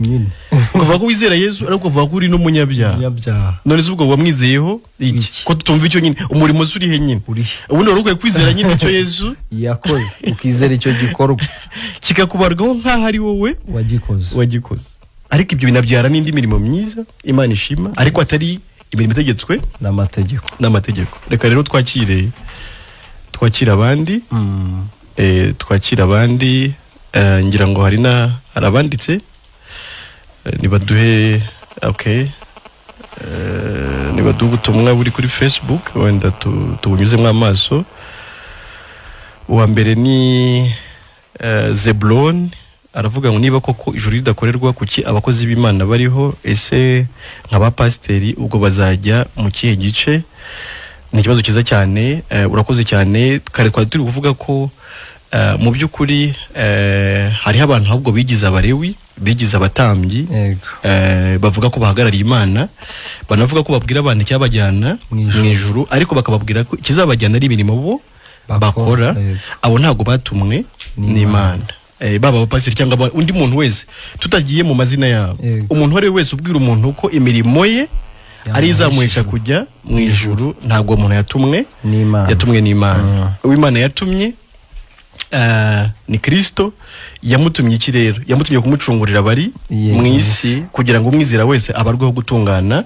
Ukavuga ko wizera Yesu ariko ukavuga ko uri n'umunyabyaha. None ubwo wamwizeyeho iki? Ko tutumva icyo nyine umurimo uri he nyine? Ubundi wari ukwiye kwizera nyine icyo Yesu yakoze, ukizera icyo gikorwa kikakubarwaho nk'aho ari wowe wagikoze. Ariko ibyo binabyara n'indi mirimo myiza Imana ishima, ariko atari imirimo itegetswe n'amategeko. Reka rero twakira abandi. Ngira ngo hari abanditse nibaduhe nibaduhe ubutumwa buri kuri Facebook, wenda tubunyuzemo amaso. Uwa mbere ni Zeblon aravuga ngo niba koko ijuru ridakorerwa kuki abakozi b'Imana bariho ese nk'abapasiteri ubwo bazajya mu kihe gice? Ni ikibazo cyiza cyane. Urakoze cyane. Kare twari turi kuvuga ko mu by'ukuri hariho abantu ahubwo bigize abarewi, bigize abatambyi, bavuga ko bahagarariye Imana, banavuga ko babwira abantu cyabajyana mu ijuru, ariko bakababwira ko kizabajyana ari imirimo bo bakora. Abo ntago batumwe n'Imana. Baba abapasiteri cyangwa undi muntu wese tutagiye mu mazina yabo. Umuntu wari wese ubwira umuntu ko imirimo ye ari izamuhisha kujya mu ijuru, ntabwo umuntu yatumwe n'Imana. Uw'Imana yatumye ni Kristo. Yamutumye iki rero? Yamutumye kumucungurira bari mu isi kugira ngo umwizera wese abarweho gutungana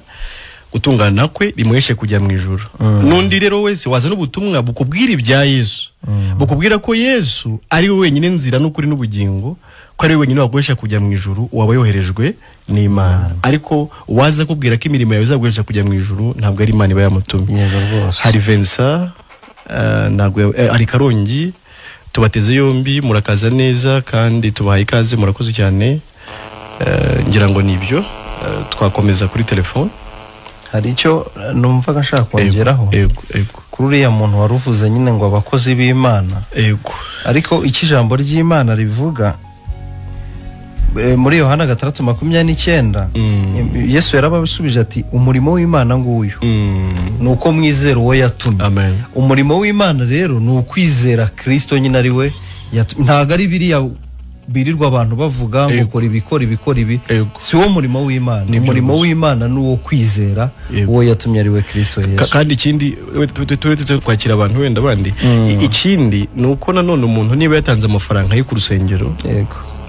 kwe bimuheshe kujya mu ijuru. Nundi rero wese waza n'ubutumwa bukubwira ibya Yesu, bukubwira ko Yesu ari we wenyine nzira n'ukuri n'ubugingo, ko ari we wenyine waguhesha kujya mu ijuru, waba yoherejwe n'Imana. Ariko waza kubwira ko imirimo yawe izaguhesha kujya mu ijuru, ntabwo ari Imana iba yamutumye. Hari Vincent ntabwo ari Karongi, tubateze yombi, murakaza neza kandi tubahaye ikaze, murakoze cyane. Ngira ngo nibyo, twakomeza kuri telefone. Hari icyo numva gashaka kongeraho kuri uriya muntu waruvuze nyine ngo abakozi b'Imana. Ariko iki jambo ry'Imana rivuga muri Yohana 6:29, Yesu yarabasubije ati umurimo w'Imana nguyu nuko mwizera uwo yatumye. Umurimo w'Imana rero ni ukwizera Kristo nyine ari we. Ntago ari biriya birirwa abantu bavuga ngo kora ibi. Si wo murimo w'Imana. Umurimo w'Imana ni uwo kwizera uwo yatumye ari we Kristo Yesu. Kandi ikindi turetse kwakira abantu wenda bandi, ikindi nuko nanone umuntu niba yatanze amafaranga yo ku rusengero,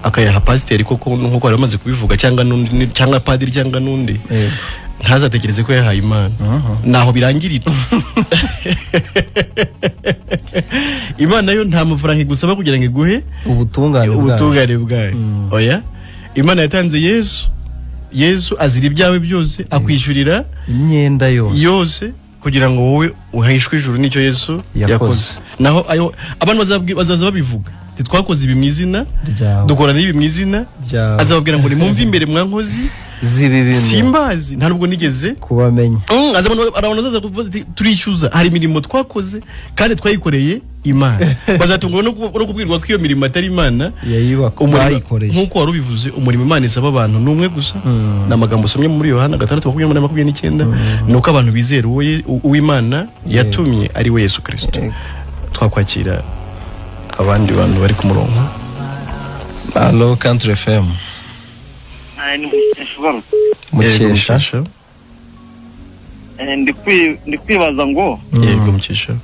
akayaha pasiteri koko nkuko bari bamaze kubivuga, cyangwa nundi, cyangwa padiri, cyangwa nundi, ntazatekereze ko yahaye Imana. Naho birangirira. Imana yo nta mafaranga igusaba kugira ngo iguhe ubutungane bwayo. Oya, Imana yatanze Yesu azira ibyawe byose, akwishyurira imyenda yose kugira ngo wowe uhishwe ijuru n'icyo Yesu yakoze. Naho abantu bazaza babivuga, twakoze ibi mu izina, dukora n'ibi mu izina, azababwira ngo nimumve imbere mwankozi zibi bintu simbazi, nta nubwo nigeze kubamenya. Arazaza kuvuga turishyuza, hari imirimo twakoze kandi twayikoreye Imana. Bazatungwa no kubwirwa ko iyo mirimo atari Imana yayikoreye. Nkuko wari ubivuze, umurimo Imana isaba abantu ni umwe gusa. N'amagambo usomye muri Yohana 6:29, nuko abantu bizera uw'Imana yatumye ari we Yesu Kristo. Twakwakira abandi bantu bari ku murongo. Hello Country FM. Mukesha. Ndi kwibaza ngo yego Mukesha,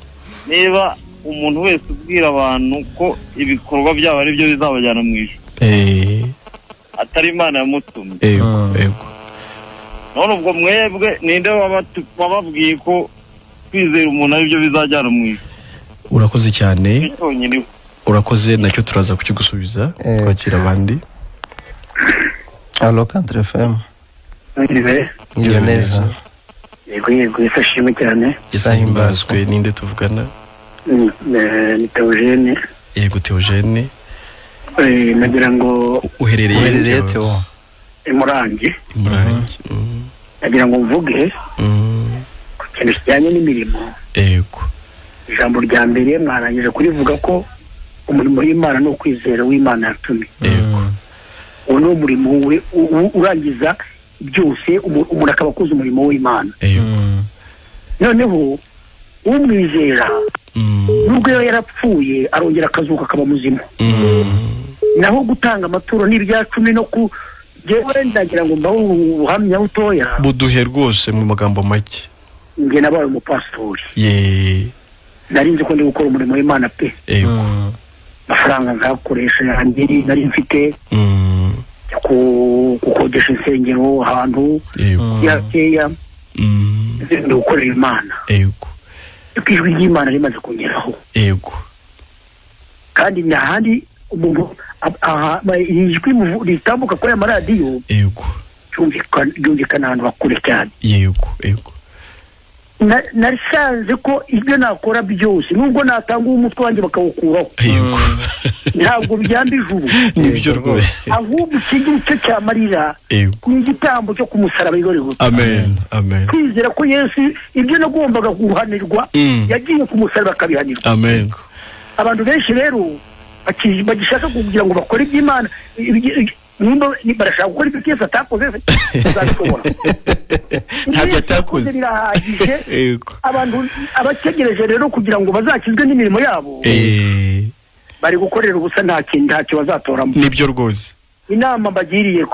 niba umuntu wese ubwira abantu ko ibikorwa byabo ari byo bizabajyana mu ijuru, atari Imana yamutumye. None ubwo mwebwe ninde wababwiye ko kwizera umuntu ari byo bizajyana mu ijuru? Urakoze cyane. Urakoze, nacyo turaza kukigusubiza. Twakira abandi. Hello Country FM. Ngiye neza. Yego ifashimwe cyane. Isahimbazwe. Ninde tuvugana? Ni Theogene. Yego Theogene. Nagira ngo uherereye Theo. Murangi. Nagira ngo mvuge ku kintu kijyanye n'imirimo. Ijambo rya mbere mwarangije kurivuga ko umurimo w'Imana no kwizera w'Imana yatumye. Uwo ni umurimo we urangiza byose, umuntu akaba akoze umurimo w'Imana. Noneho umwizera nubwo yarapfuye arongera akazuka akaba muzima. Naho gutanga amaturo n'ibya 10 no ku jewe ndagira ngo mbaho ubuhamya butoya buduhe rwose mu magambo make. Nge nabaye umupastori. Narinzi ko ndi gukora umurimo w'Imana pe. Amafaranga ngakoresha yanjye nari mfite kukodesha insengero ahantu yakeya, ndi gukorera Imana. Ijwi ry'Imana rimaze kongeraho. Kandi n'ahandi umuntu ijwi ritambuka kuri amaradiyo, byumvikana ahantu hakure cyane. nasanze ko ibyo nakora byose nubwo natanga umutwe wanjye bakawukuraho ntabwo byamba ijuru nibyo rwose ahubwo ikindi cyo cyamarira ni igitambo cyo kumusaraba igorigota amen amen kwizera ko Yesu ibyo nagombaga guhanirwa yagiye kumusaraba akabihanirwa amen abantu benshi rero bagishaka kugira ngo bakore iby'Imana nimba barashaka gukora ibyo Yesu atakoze bazabikora ntabyo atakoze birahagije abantu abategereje rero kugira ngo bazakizwe n'imirimo yabo bari gukorera ubusa ntacyo bazatoramo nibyo rwose inama bagiriye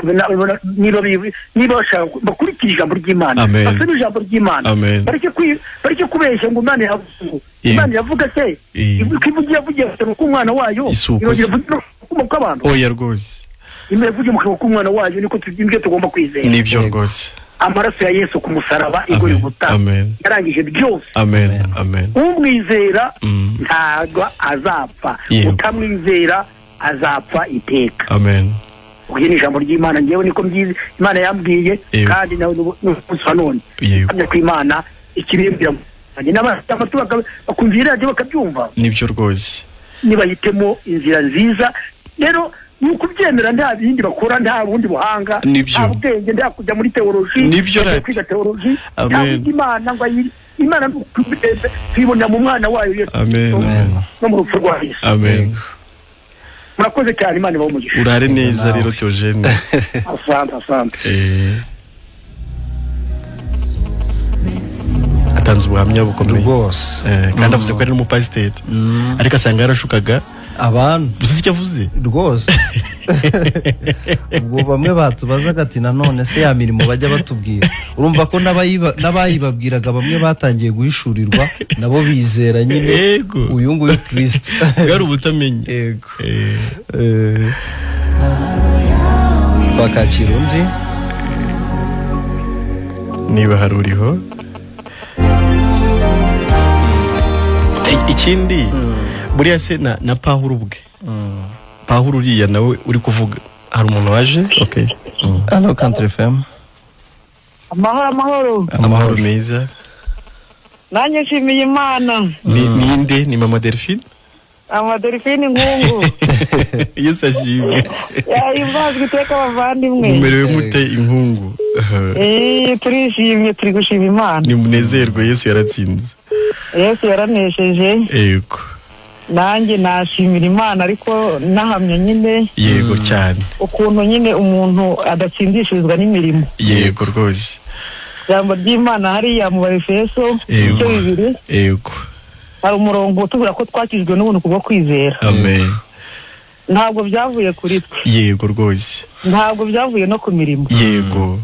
niba bashaka bakurikira ijambo ry'Imana basome ijambo ry'Imana bareke kubeshya ngo Imana yavuga se ivugiye ko umwana wayo irongera kuvuga ko abantu oya rwose imwe vuge mu kanwa k'umwana wayo niko tugiye tugomba kwizera nibyo rwose amaraso ya Yesu ku musaraba igorigota yarangije byose amen amen umwizera ntabwo azapfa utamwizera azapfa iteka amen ubwo ni ijambo ry'Imana ngewe niko mbyize Imana yambwiye kandi nawe n'umunsi none hamya ko Imana ikirimbira n'abatatu bakumvira radio bakabyumva nibyo rwose nibayitemo inzira nziza rero nuko byemera nta bindi bakora nta bundi buhanga nta bwenge nta kujya muri teoloji nibyo kwiga teoloji nta Imana ngo Imana twibona mu mwana wayo Yesu no mu rupfu rwa Yesu amen murakoze cyane Imana ibamugisha urare neza rero Theogene asante atanze ubuhamya bukomeye rwose kandi avuze ko ari n'umupasiteri ariko asanga yarashukaga abantu uzi icyo avuze rwose ubwo bamwe batubazaga ati nanone se ya mirimo bajya batubwira urumva ko n'abayibabwiraga bamwe batangiye guhishurirwa nabo bizera nyine uyu nguyu Kristo bwari ubutamenye yego twakakira undi niba hari uriho ikindi buriya se na Pawulo ubwe Pawulo uriya nawe uri kuvuga hari umuntu waje okay Hello Country FM amahoro meza nanjye nshimiye Imana ninde ni mama Delphine Delphine nkungu Yesu ashimwe imbazwe iteka abavandimwe mumerewe mute inkungu turishimye turi gushima Imana ni munezerwe Yesu yaratsinze Yesu yaranesheje yego nanjye nashimira Imana ariko nahamya nyine yego cyane ukuntu nyine umuntu adatsindishirizwa n'imirimo yego rwose ijambo ry'Imana hariya mu Efeso icyo 2 yego hari umurongo utubwira ko twakijwe n'ubuntu kubwo kwizera amen ntabwo byavuye kuri twe yego rwose ntabwo byavuye no ku mirimo yego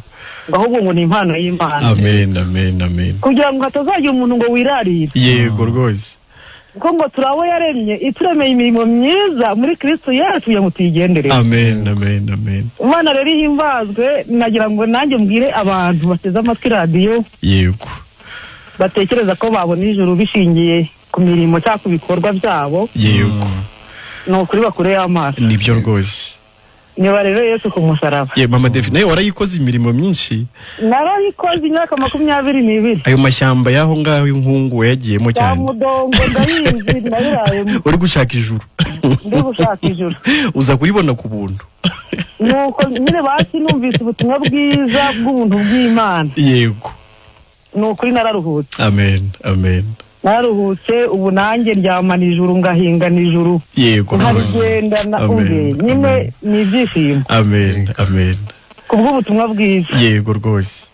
ahubwo ngo ni impano y'Imana amen amen amen kugira ngo hatazagira umuntu ngo wirarire yego rwose kuko ngo turabo yaremye ituremeye imirimo myiza muri Kristo Yesu kugira ngo tuyigendere amen amen amen Imana rero ihimbazwe nagira ngo nanjye mbwire abantu bateze amatwi radio yego batekereza ko babona ijuru bishingiye ku mirimo cyangwa ku bikorwa byabo yego ni ukuri bakureye amaso nibyo rwose niba rero Yesu ku musaraba mama Delphine nawe warayikoze imirimo myinshi narayikoze imyaka 22 ayo mashyamba yaho ngaho inkungu yagiyemo cyane mudongo ndayizi ndarayemo uri gushaka ijuru ndi gushaka ijuru uza kuribona ku buntu nuko nyine basi numvise ubutumwa bwiza bw'ubuntu bw'Imana yego nukuri nararuhutse amen amen naruhutse ubu nanjye ndyamana ijuru ngahingana ijuru yego nkagenda na umwe nyine ni ibyishimo amen amen kubw'ubutumwa bwiza yego rwose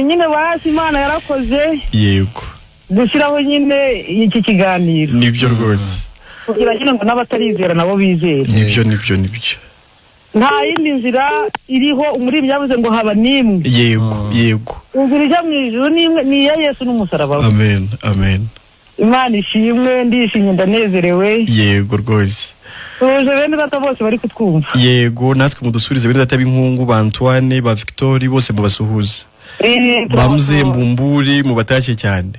nyine basi Imana yarakoze yego gushyiraho nyine iki kiganiro nibyo rwose kugira nyine ngo n'abatarizera nabo bizere nibyo nta yindi nzira iriho umuririmbyi yavuze ngo haba nimwe yego inzira ijya mu ijuru ni iya Yesu n'umusaraba we amen amen Imana ishimwe ndishimye ndanezerewe yego rwose tuje bene data bose bari kutwumva yego natwe mudusubirize bene data b'inkungu ba Antoine ba Victorie bose mubasuhuze bamuze mbumburi mubatashye cyane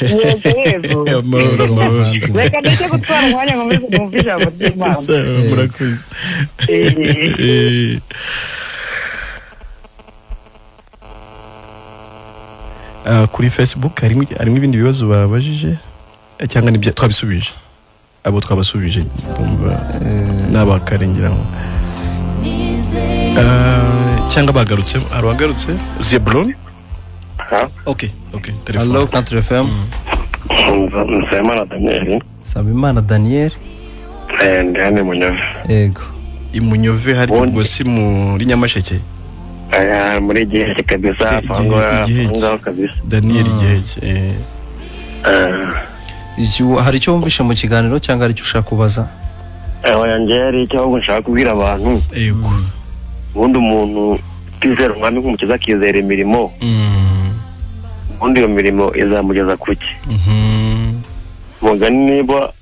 yego reka ndetse gutwara umwanya ngo mbize numva ijambo ry'Imana murakoze kuri Facebook harimo ibindi bibazo babajije cyangwa nibyo twabisubije abo twabasubije n'abakarengera cyangwa bagarutse arabagarutse Zeblon. Okay telefone. Hello Country FM. Sabimana Daniel ndane Munyove. Yego Imunyove hari ubwo si muri Nyamasheke. Muri Giheke kabisa fango kabisa. Daniel Giheke. Hari icyo wumvisha mu kiganiro cyangwa ari cyo ushaka kubaza? Yanjye hari icyo nshaka kubwira abantu. Yego. Ubundi umuntu twizera umwami nk'umukiza akizera imirimo. Ubundi iyo mirimo izamugeza kuki? Mugani niba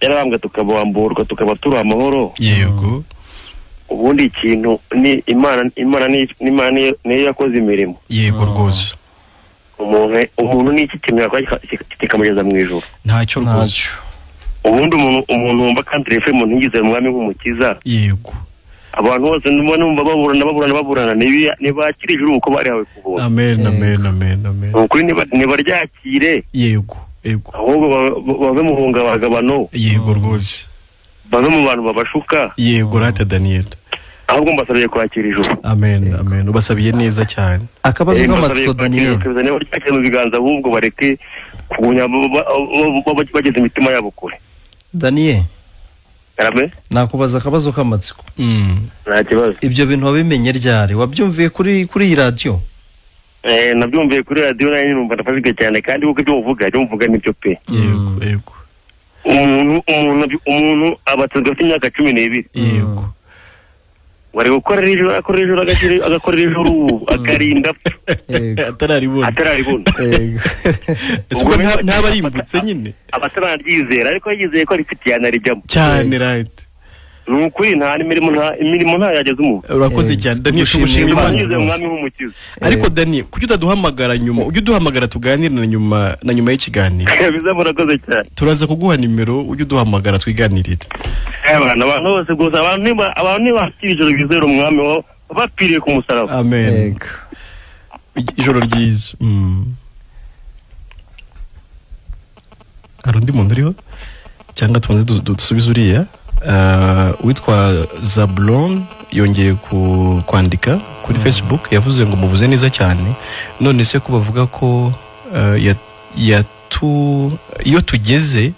yarambwe tukabamburwa tukaba turi amahoro. Yego. Ubundi ikintu ni Imana niyo yakoze imirimo. Yego rwose. Umuntu ni iki kintu yakora kikamugeza mu ijuru? Ntacyo rwose. Ubundi umuntu wumva Country FM ntigizera umwami nk'umukiza. Yego. Abantu bose ndumva baburana nibakira ijuru uko bari hawe kubona. Amen. Ukuri nibaryakire. Yego. Ahubwo bave muhunga bagabano. Yego rwose. Bave mu bantu babashuka. Yego rata Daniel. Ahubwo mbasabiye kwakira ijuru. Amen. Ubasabiye neza cyane. Akabazo k'amatsiko Daniel. Baryakire mu biganza ahubwo bareke kugunya bageze imitima yabo kure. Daniel. Arabe? Nakubaza akabazo k'amatsiko. Nta kibazo. Ibyo bintu wabimenye ryari? Wabyumviye kuri iyi radio? Nabyumviye kuri radio nayo numva ndafashije cyane kandi uko ibyo uvuga nibyo pe. Yego. Umuntu abatsinzwe afite imyaka 12. Yego. Wari gukora ijoro agakorera ijoro akarinda atararibona. Yego. Ese ntabarimbutse nyine. Abatararyizera ariko yizeye ko rifitiye anarijamo. Cyane right. Nukuri nta imirimo nta yageze umuntu. Urakoze cyane Daniel, tugushimira Imana umwami nk'umukiza. Ariko Daniel, kuki utaduhamagara nyuma? Ujye uduhamagara tuganire na nyuma y'ikiganiro. Biza murakoze cyane. Turaza kuguha nimero, ujye uduhamagara twiganirire. Abantu bose gusa abantu bakira ijoro bizera umwami wo bapiriye ku musaraba. Amen. Ijoro ryiza. Arundi muntu uriho cyangwa tubanze dusubize uriya witwa Zablon yongeye kwandika kuri Facebook yavuze ngo muvuze neza cyane none se ko bavuga ko iyo tugeze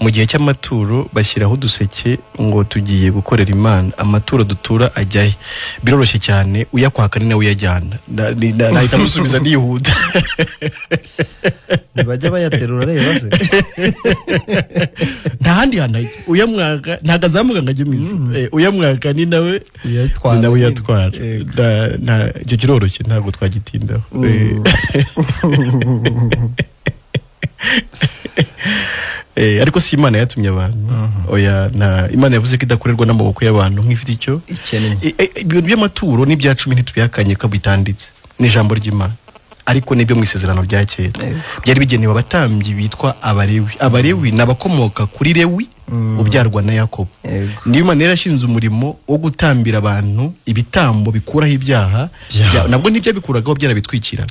mu gihe cy'amaturo bashyiraho uduseke ngo tugiye gukorera Imana amaturo dutura ajyahe biroroshye cyane uyakwaka ni nawe uyajyana nahita musubiza nihuta bajya bayaterura reba se nta handi hantu uyamwaka ntago azamuka ngo ajye mu ijuru uyamwaka ni nawe uyatwara icyo kiroroshye ntabwo twagitindaho. Ariko si Imana yatumye abantu oya Imana yavuze ko idakorerwa n'amaboko y'abantu nk'ifite icyo ibintu by'amaturo n'ibya 10 ntitubihakanye ko bitanditse n'ijambo ry'Imana ariko nibyo mu isezerano rya kera byari bigenewe abatambyi bitwa Abalewi n'abakomoka kuri Lewi ubyarwa na Yakobo. Niyo Imana yarashinze umurimo wo gutambira abantu ibitambo bikuraho ibyaha nabwo nibyo bikuragaho byarabitwikira.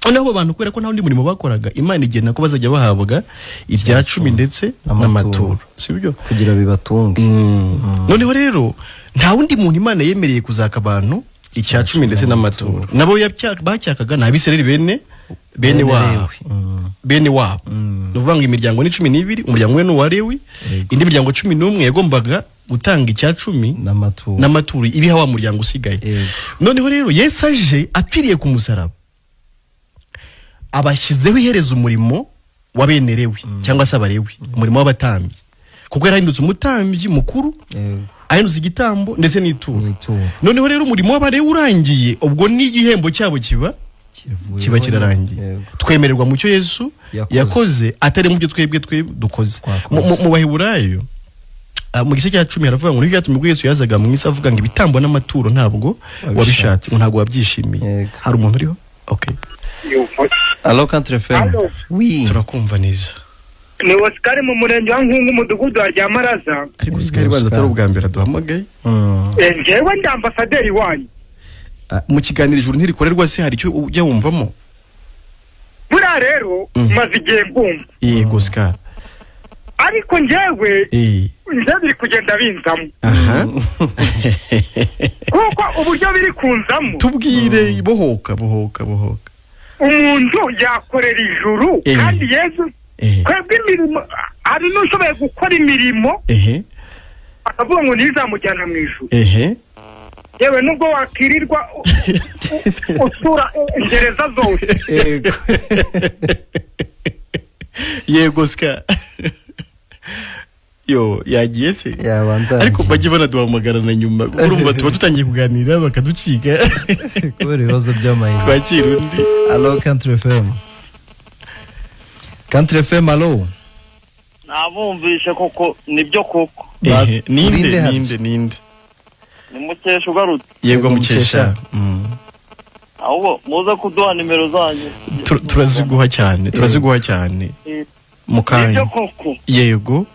Noneho abantu kubera ko nta wundi murimo bakoraga Imana igena ko bazajya bahabwa ibya 10 ndetse n'amaturo sibyo kugira bibatunge. Noneho rero nta wundi muntu Imana yemereye kuzaka abantu icya 10 ndetse n'amaturo nabo bacyakaga n'Abisirayeli bene wabo nuvuga ngo imiryango ni 12 umuryango we n'uwa Lewi indi miryango 11 yagombaga gutanga icya 10 n'amaturo ibiha wa muryango usigaye. Noneho rero Yesu aje apfiriye ku musaraba abashyizeho iherezo umurimo wa bene Lewi cyangwa se Abalewi umurimo w'abatambyi kuko yarahindutse umutambyi mukuru ahindutse igitambo ndetse n'ituro. Noneho rero umurimo w'Abalewi urangiye ubwo n'igihembo cyabo kiba kirarangiye twemererwa mu cyo Yesu yakoze atari mu byo twebwe dukoze. Mu Baheburayo mu gice cya 10 haravuga ngo n'icyatumye ubwo Yesu yazaga mu isi avuga ngo ibitambo n'amaturo ntabwo wabishatse ntabwo wabyishimiye. Hari umuntu uriho? Okay. Allo Country FM. Oui. Turakumva neza. Ni Oscar mu murenge wa Nkungu umudugudu wa Ryamaraza. Ariko Oscar baza atari ubwa mbere duhamagaye. Jewe ndi ambasaderi wanyu. Mu kiganiro ijuru ntirikorerwa se hari icyo ujya wumvamo? butumwa rero maze igihe mbumva yego Oscar ariko njyewe biri kugenda binzamo kuko uburyo biri kunzamo tubwire bohoka umuntu yakorera ijuru kandi Yesu kwebwe imirimo ari n'ushoboye gukora imirimo akavuga ngo ntizamujyana mu ijuru yewe nubwo wakirirwa usura ingereza zose yego Oscar yo yagiye se yabanza ariko bajye banaduhamagarana nyuma urumva tuba tutangiye kuganira bakaduciga kubera ibibazo by'amayinite twakira undi. Allo Country FM allo nabumvishe koko nibyo koko ninde ni Mukesha ugarutse yego Mukesha ahubwo muze kuduha nimero zanyu turaziguha cyane mukanya yego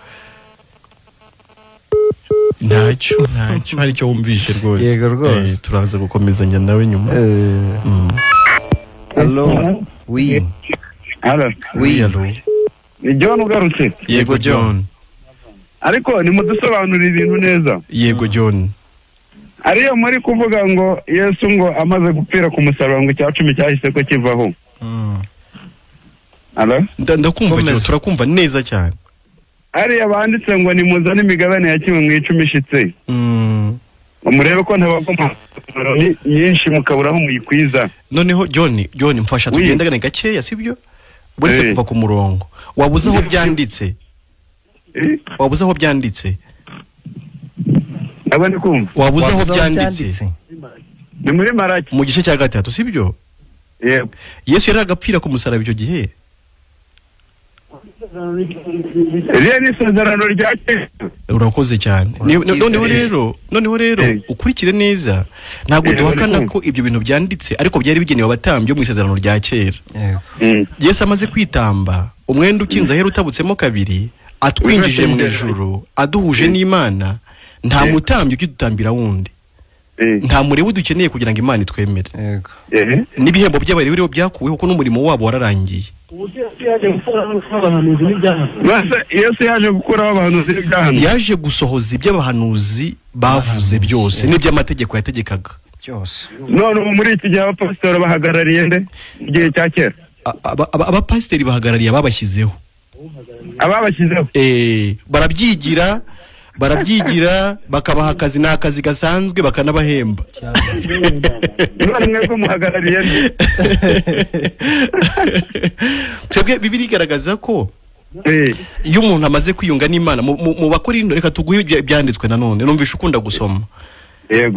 ntacyo hari icyo wumvishe rwose yego rwose turaza gukomezanya nawe nyuma allo oui allo ni John ugarutse yego John ariko ni mudusobanurira ibintu neza yego John ariyo muri kuvuga ngo Yesu ngo amaze gupfira ku musaraba ngo cya 10 cyahise ko kivaho allo ndakumva turakumva neza cyane ariya banditse ngo nimuzane imigabane ya kimwe mu 10 ishitse umurebe ko ntabagoma nyinshi mukaburaho muyikwiza noneho John mfasha tugendagane gakeya sibyo buretse kuva ku murongo wabuze aho byanditse abone kumva wabuze aho byanditse ni muri Maraki mu gice cya 3 sibyo yego Yesu yari agapfira ku musaraba icyo gihe ni isezerano rya kera urakoze cyane noneho rero ukurikire neza ntabwo duhakana ko ibyo bintu byanditse ariko byari bigenewe abatambyi mu isezerano rya kera Yesu amaze kwitamba umwenda ukinze ahera utabutsemo kabiri atwinjije mu ijuru aduhuje n'Imana nta mutambyi ukidutambira wundi nta murebe dukeneye kugira ngo Imana itwemere n'ibihembo by'abari biriho byakuweho ko n'umurimo wabo wararangiye Yesu yaje gukuraho abahanuzi n'ibyahanuzi yaje gusohoza iby'abahanuzi bavuze byose n'iby'amategeko yategekaga byose none ubu muri iki gihe abapasiteri bahagarariye nde igihe cya kera abapasiteri bahagarariye ababashyizeho barabyigira bakabaha akazi n'akazi gasanzwe bakanabahemba none mwebwe muhagarariye nde twebwe Bibiliya igaragaza ko iyo umuntu amaze kwiyunga n'Imana mu Bakorinto reka tuguhe byanditswe nanone numvishe ukunda gusoma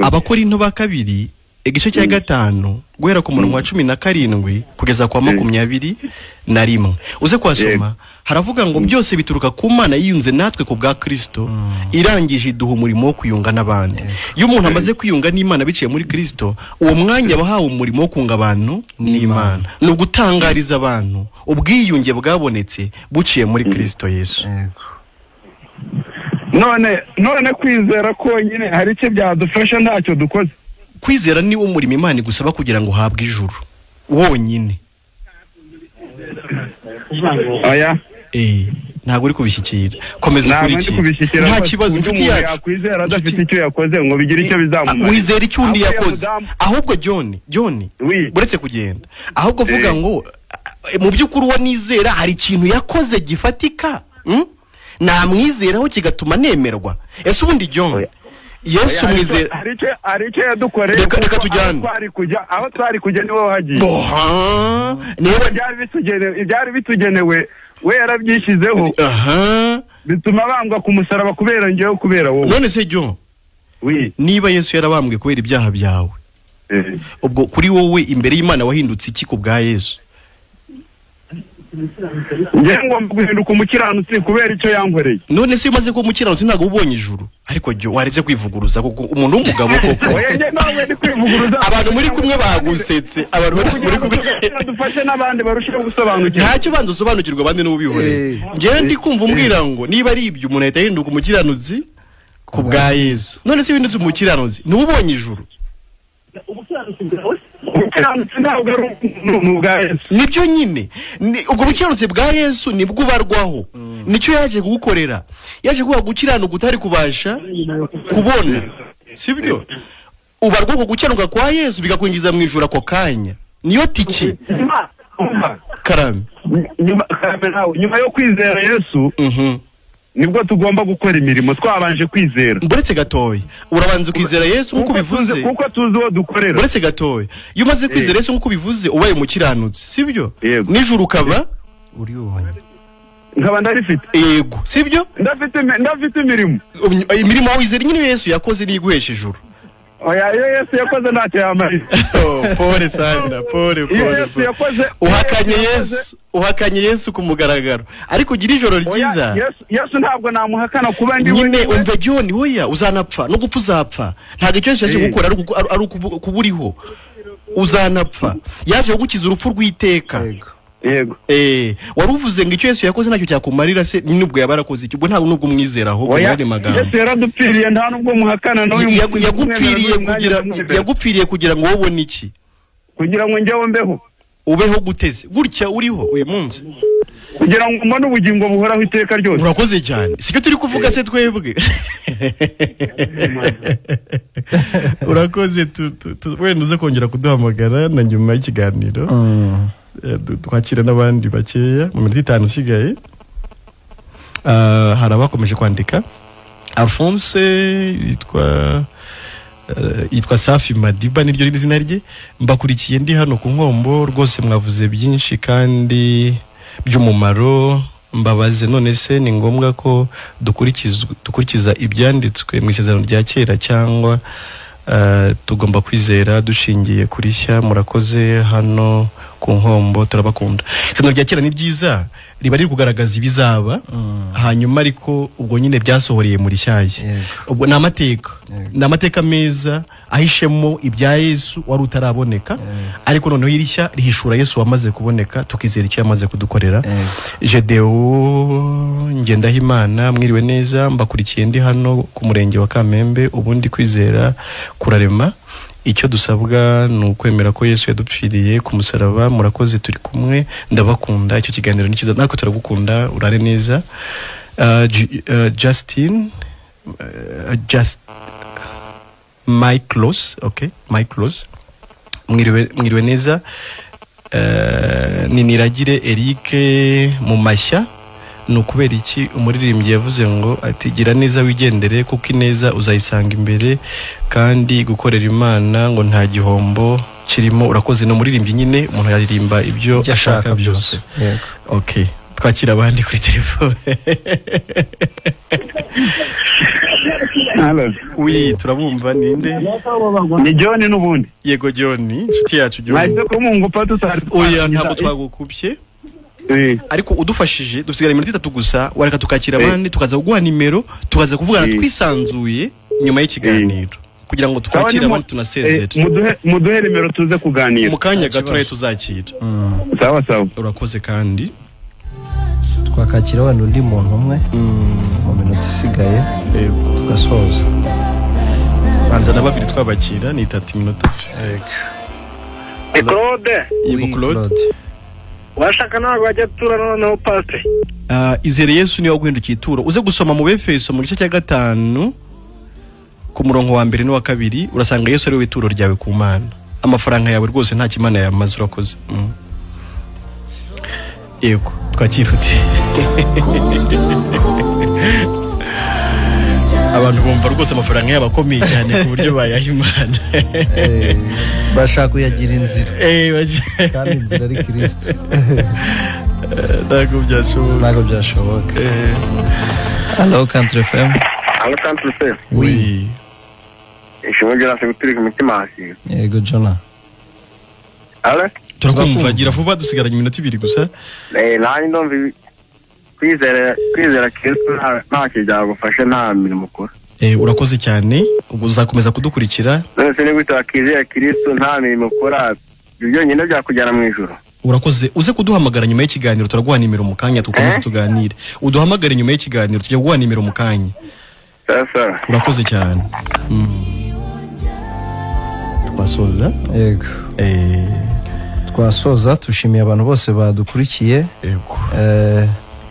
Abakorinto ba kabiri igice cya 5 guhera ku murongo wa 17 kugeza kwa 21 uze kwasoma haravuga ngo byose bituruka ku Mana yiyunze natwe ku bwa Kristo irangije iduha umurimo wo kuyunga n'abandi iyo umuntu amaze kwiyunga n'Imana biciye muri Kristo uwo mwanya bahawe umurimo wo kunga abantu n'Imana no gutangariza abantu ubwiyunge bwabonetse buciye muri Kristo Yesu none kwizera ko nyine hari icyo byadufasha ntacyo dukoze kwizera ni umurimo Imana igusaba kugira ngo uhabwe ijuru wonyine ntabwo uri kubishyikira komeza ukurikira nta kibazo inshuti yacu yakwizera adafite icyo yakoze ngo bigire icyo bizamumara wizera icyo undi yakoze ahubwo John buretse kugenda ahubwo vuga ngo mu by'ukuri uwo nizera hari ikintu yakoze gifatika namwizeraho kigatuma nemerwa ese ubundi John Yesu mwizera hari icyo yadukoreye reka tujyane aho twari kujya niwe wahagiye niba byari bitugenewe we yarabyishyizeho bituma bambwa ku musaraba kubera njyewe kubera wowe none se John niba Yesu yarabambwe kubera ibyaha byawe ubwo kuri wowe imbere y'Imana wahindutse iki ku bwa Yesu njye ngomba guhinduka umukiranutsi kubera icyo yankoreye none se umaze ko umukiranutsi ntabwo ubonye ijuru ariko John waretse kwivuguruza kuko umuntu w'umugabo koko abantu muri kumwe bagusetse abantu muri kumwe dufashe n'abandi barushaho gusobanukirwa ntacyo banza usobanukirwa abandi n'ubihore njyewe ndi kumva umbwira ngo niba ari ibyo umuntu ahita ahinduka umukiranutsi ku bwa Yesu none se windutse umukiranutsi ntubonye ijuru nibyo nyine ubwo bukiranutse bwa Yesu nibwo ubarwaho nicyo yaje kugukorera yaje kuba gukiranuka utari kubasha kubona sibyo ubarwa ko gukiranuka kwa Yesu bigakwinjiza mu ijuru ako kanya niyo tiki karame nyuma yo kwizera Yesu nibwo tugomba gukora imirimo twabanje kwizera mburetse gatoya urabanza kwizera Yesu nkuko bivuze kuko tuzi uwo dukorera mburetse gatoya iyo umaze kwizera Yesu nkuko bivuze ubaye umukiranutsi sibyo nijuru ukaba uri ubonye nkaba ndabifite yego sibyo ndafite imirimo wizera nyine Yesu yakoze niguhesha ijuru oya Yesu yakoze ntacyo yamariye pole sana pole Yesu yakoze uhakanye Yesu ku mugaragaro ariko ugira ijoro ryiza Yesu ntabwo namuhakana kuba ndi nyine umve John hoya uzanapfa no gupfa uzapfa ntabwo icyo yaje gukora ari kuburiho uzanapfa yaje kugukiza urupfu rw'iteka yego waruvuze ngo icyo Yesu yakoze nacyo cyakumarira se nubwo yabarakoze icyo ubwo ntabwo nubwo mwizera aho yari magambo Yesu yaradupfiriye nta nubwo muhakana yagupfiriye kugira ngo wobone iki kugira ngo njyewe mbeho ubeho guteze gutya uriho uyu munsi kugira ngo mbone ubugingo buhoraho iteka ryose urakoze cyane sicyo turi kuvuga se twebwe urakoze wenda uze kongera kuduhamagara na nyuma y'ikiganiro twakira n'abandi bakeya mu minota 5 usigaye hari abakomeje kwandika Alphonse yitwa Safi Madiba niryo izina rye mbakurikiye ndi hano ku Nkombo rwose mwavuze byinshi kandi by'umumaro mbabaze none se ni ngombwa ko dukurikiza ibyanditswe mu isezerano rya kera cyangwa tugomba kwizera dushingiye kuri shya murakoze hano ku Nkombo turabakunda isezerano rya kera ni ryiza riba riri kugaragaza ibizaba hanyuma ariko ubwo nyine byasohoreye muri shyashya ubwo ni amateka meza ahishemo ibya Yesu wari utaraboneka ariko noneho irishya rihishura Yesu wamaze kuboneka tukizera icyo yamaze kudukorera Jedeo Ngendahimana mwiriwe neza mbakurikiye ndi hano ku murenge wa Kamembe ubundi kwizera kurarema icyo dusabwa ni ukwemera ko Yesu yadupfiriye ku musaraba murakoze turi kumwe ndabakunda icyo kiganiro nikiza nako turagukunda urare neza Justin my close mwiriwe neza Niniragire Eric mu mashya nukubera iki umuririmbyi yavuze ngo atigira neza wigendere kuko ineza uzayisanga imbere kandi gukorera Imana ngo nta gihombo kirimo urakoze no muririmbyi nyine umuntu yaririmba ibyo ashaka byose okay twakira abandi kuri telefone Hello oui turabumva ninde ni John n'ubundi yego John inshuti yacu John naje ko mungu pato tari oya ntabwo twagukubye ariko udufashije dusigara iminota 3 gusa wareka tukakira abandi tukaza kuguha nimero tukaza kuvugana twisanzuye nyuma y'ikiganiro kugira ngo twakire abandi tunasezere muduhe nimero tuze kuganira mu kanya gato nayo tuzakira sawa urakoze kandi twakakira abantu undi muntu umwe mu minota isigaye tugasoza banza na babiri twabakira ni 30 minota Claude washaka ntabwo wajya tura noneho pastor izere Yesu niwe waguhindukiye ituro uze gusoma mu Befeso mu gice cya 5 ku murongo wa 1 n'uwa 2 urasanga Yesu ari we ituro ryawe ku Mana amafaranga yawe rwose nta kimana yamaze urakoze yego twakiruti abantu bumva rwose amafaranga yabo akomeye cyane ku buryo bayahimana bashaka kuyagira inzira kandi inzira ari Kristo ntabwo byashoboka Hello Country FM oui ishobora guturika umutima hasi yego Jona turakumva gira vuba dusigaranye iminota 2 gusa nani ndumva kwizera Kristo nta cyagufasha nta mirimo ukora urakoze cyane ubwo uzakomeza kudukurikira none ni gute wakizera Kristo nta mirimo ukora ibyo nyine byakujyana mu ijuru urakoze uze kuduhamagara nyuma y'ikiganiro turaguha nimero mu kanya tukomeze tuganire uduhamagare nyuma y'ikiganiro tujye guha nimero mu kanya sasa urakoze cyane twasoza. Yego. Twasoza tushimiye abantu bose badukurikiye. Yego.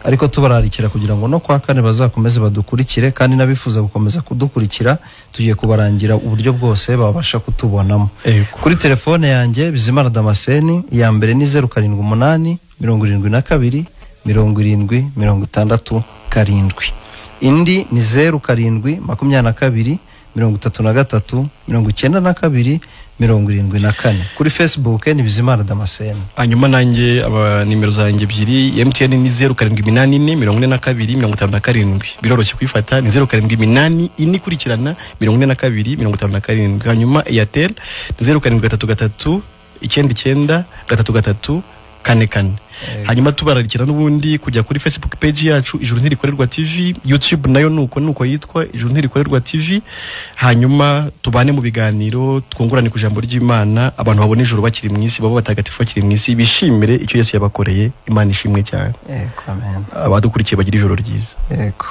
Ariko tubararikira kugira ngo no kwa kane bazakomeze badukurikire kandi nabifuza gukomeza kudukurikira tugiye kubarangira uburyo bwose babasha kutubonamo. Kuri telefone yanjye Bizimana Damascene ya mbere ni 078 72 70 67. Indi ni 07 22 33 92 74. Kuri Facebook ni Bizimana Damascene. Hanyuma nanjye nimero zanjye ebyiri MTN ni 0784 biroroshye kwifata ni 0784 ikurikirana 42 hanyuma Airtel 0733 99 33 44. Hanyuma tubararikira n'ubundi kujya kuri Facebook page yacu Ijuru Ntirikorerwa TV, YouTube nayo nuko yitwa Ijuru Ntirikorerwa TV. Hanyuma tubane mu biganiro twungurane ku jambo ry'Imana, abantu babone ijuru bakiri mu isi, babo batagatifu bakiri mu isi, bishimire icyo Yesu yabakoreye. Imana ishimwe cyane. Amen. Abadukurikiye bagira ijoro ryiza. Yego.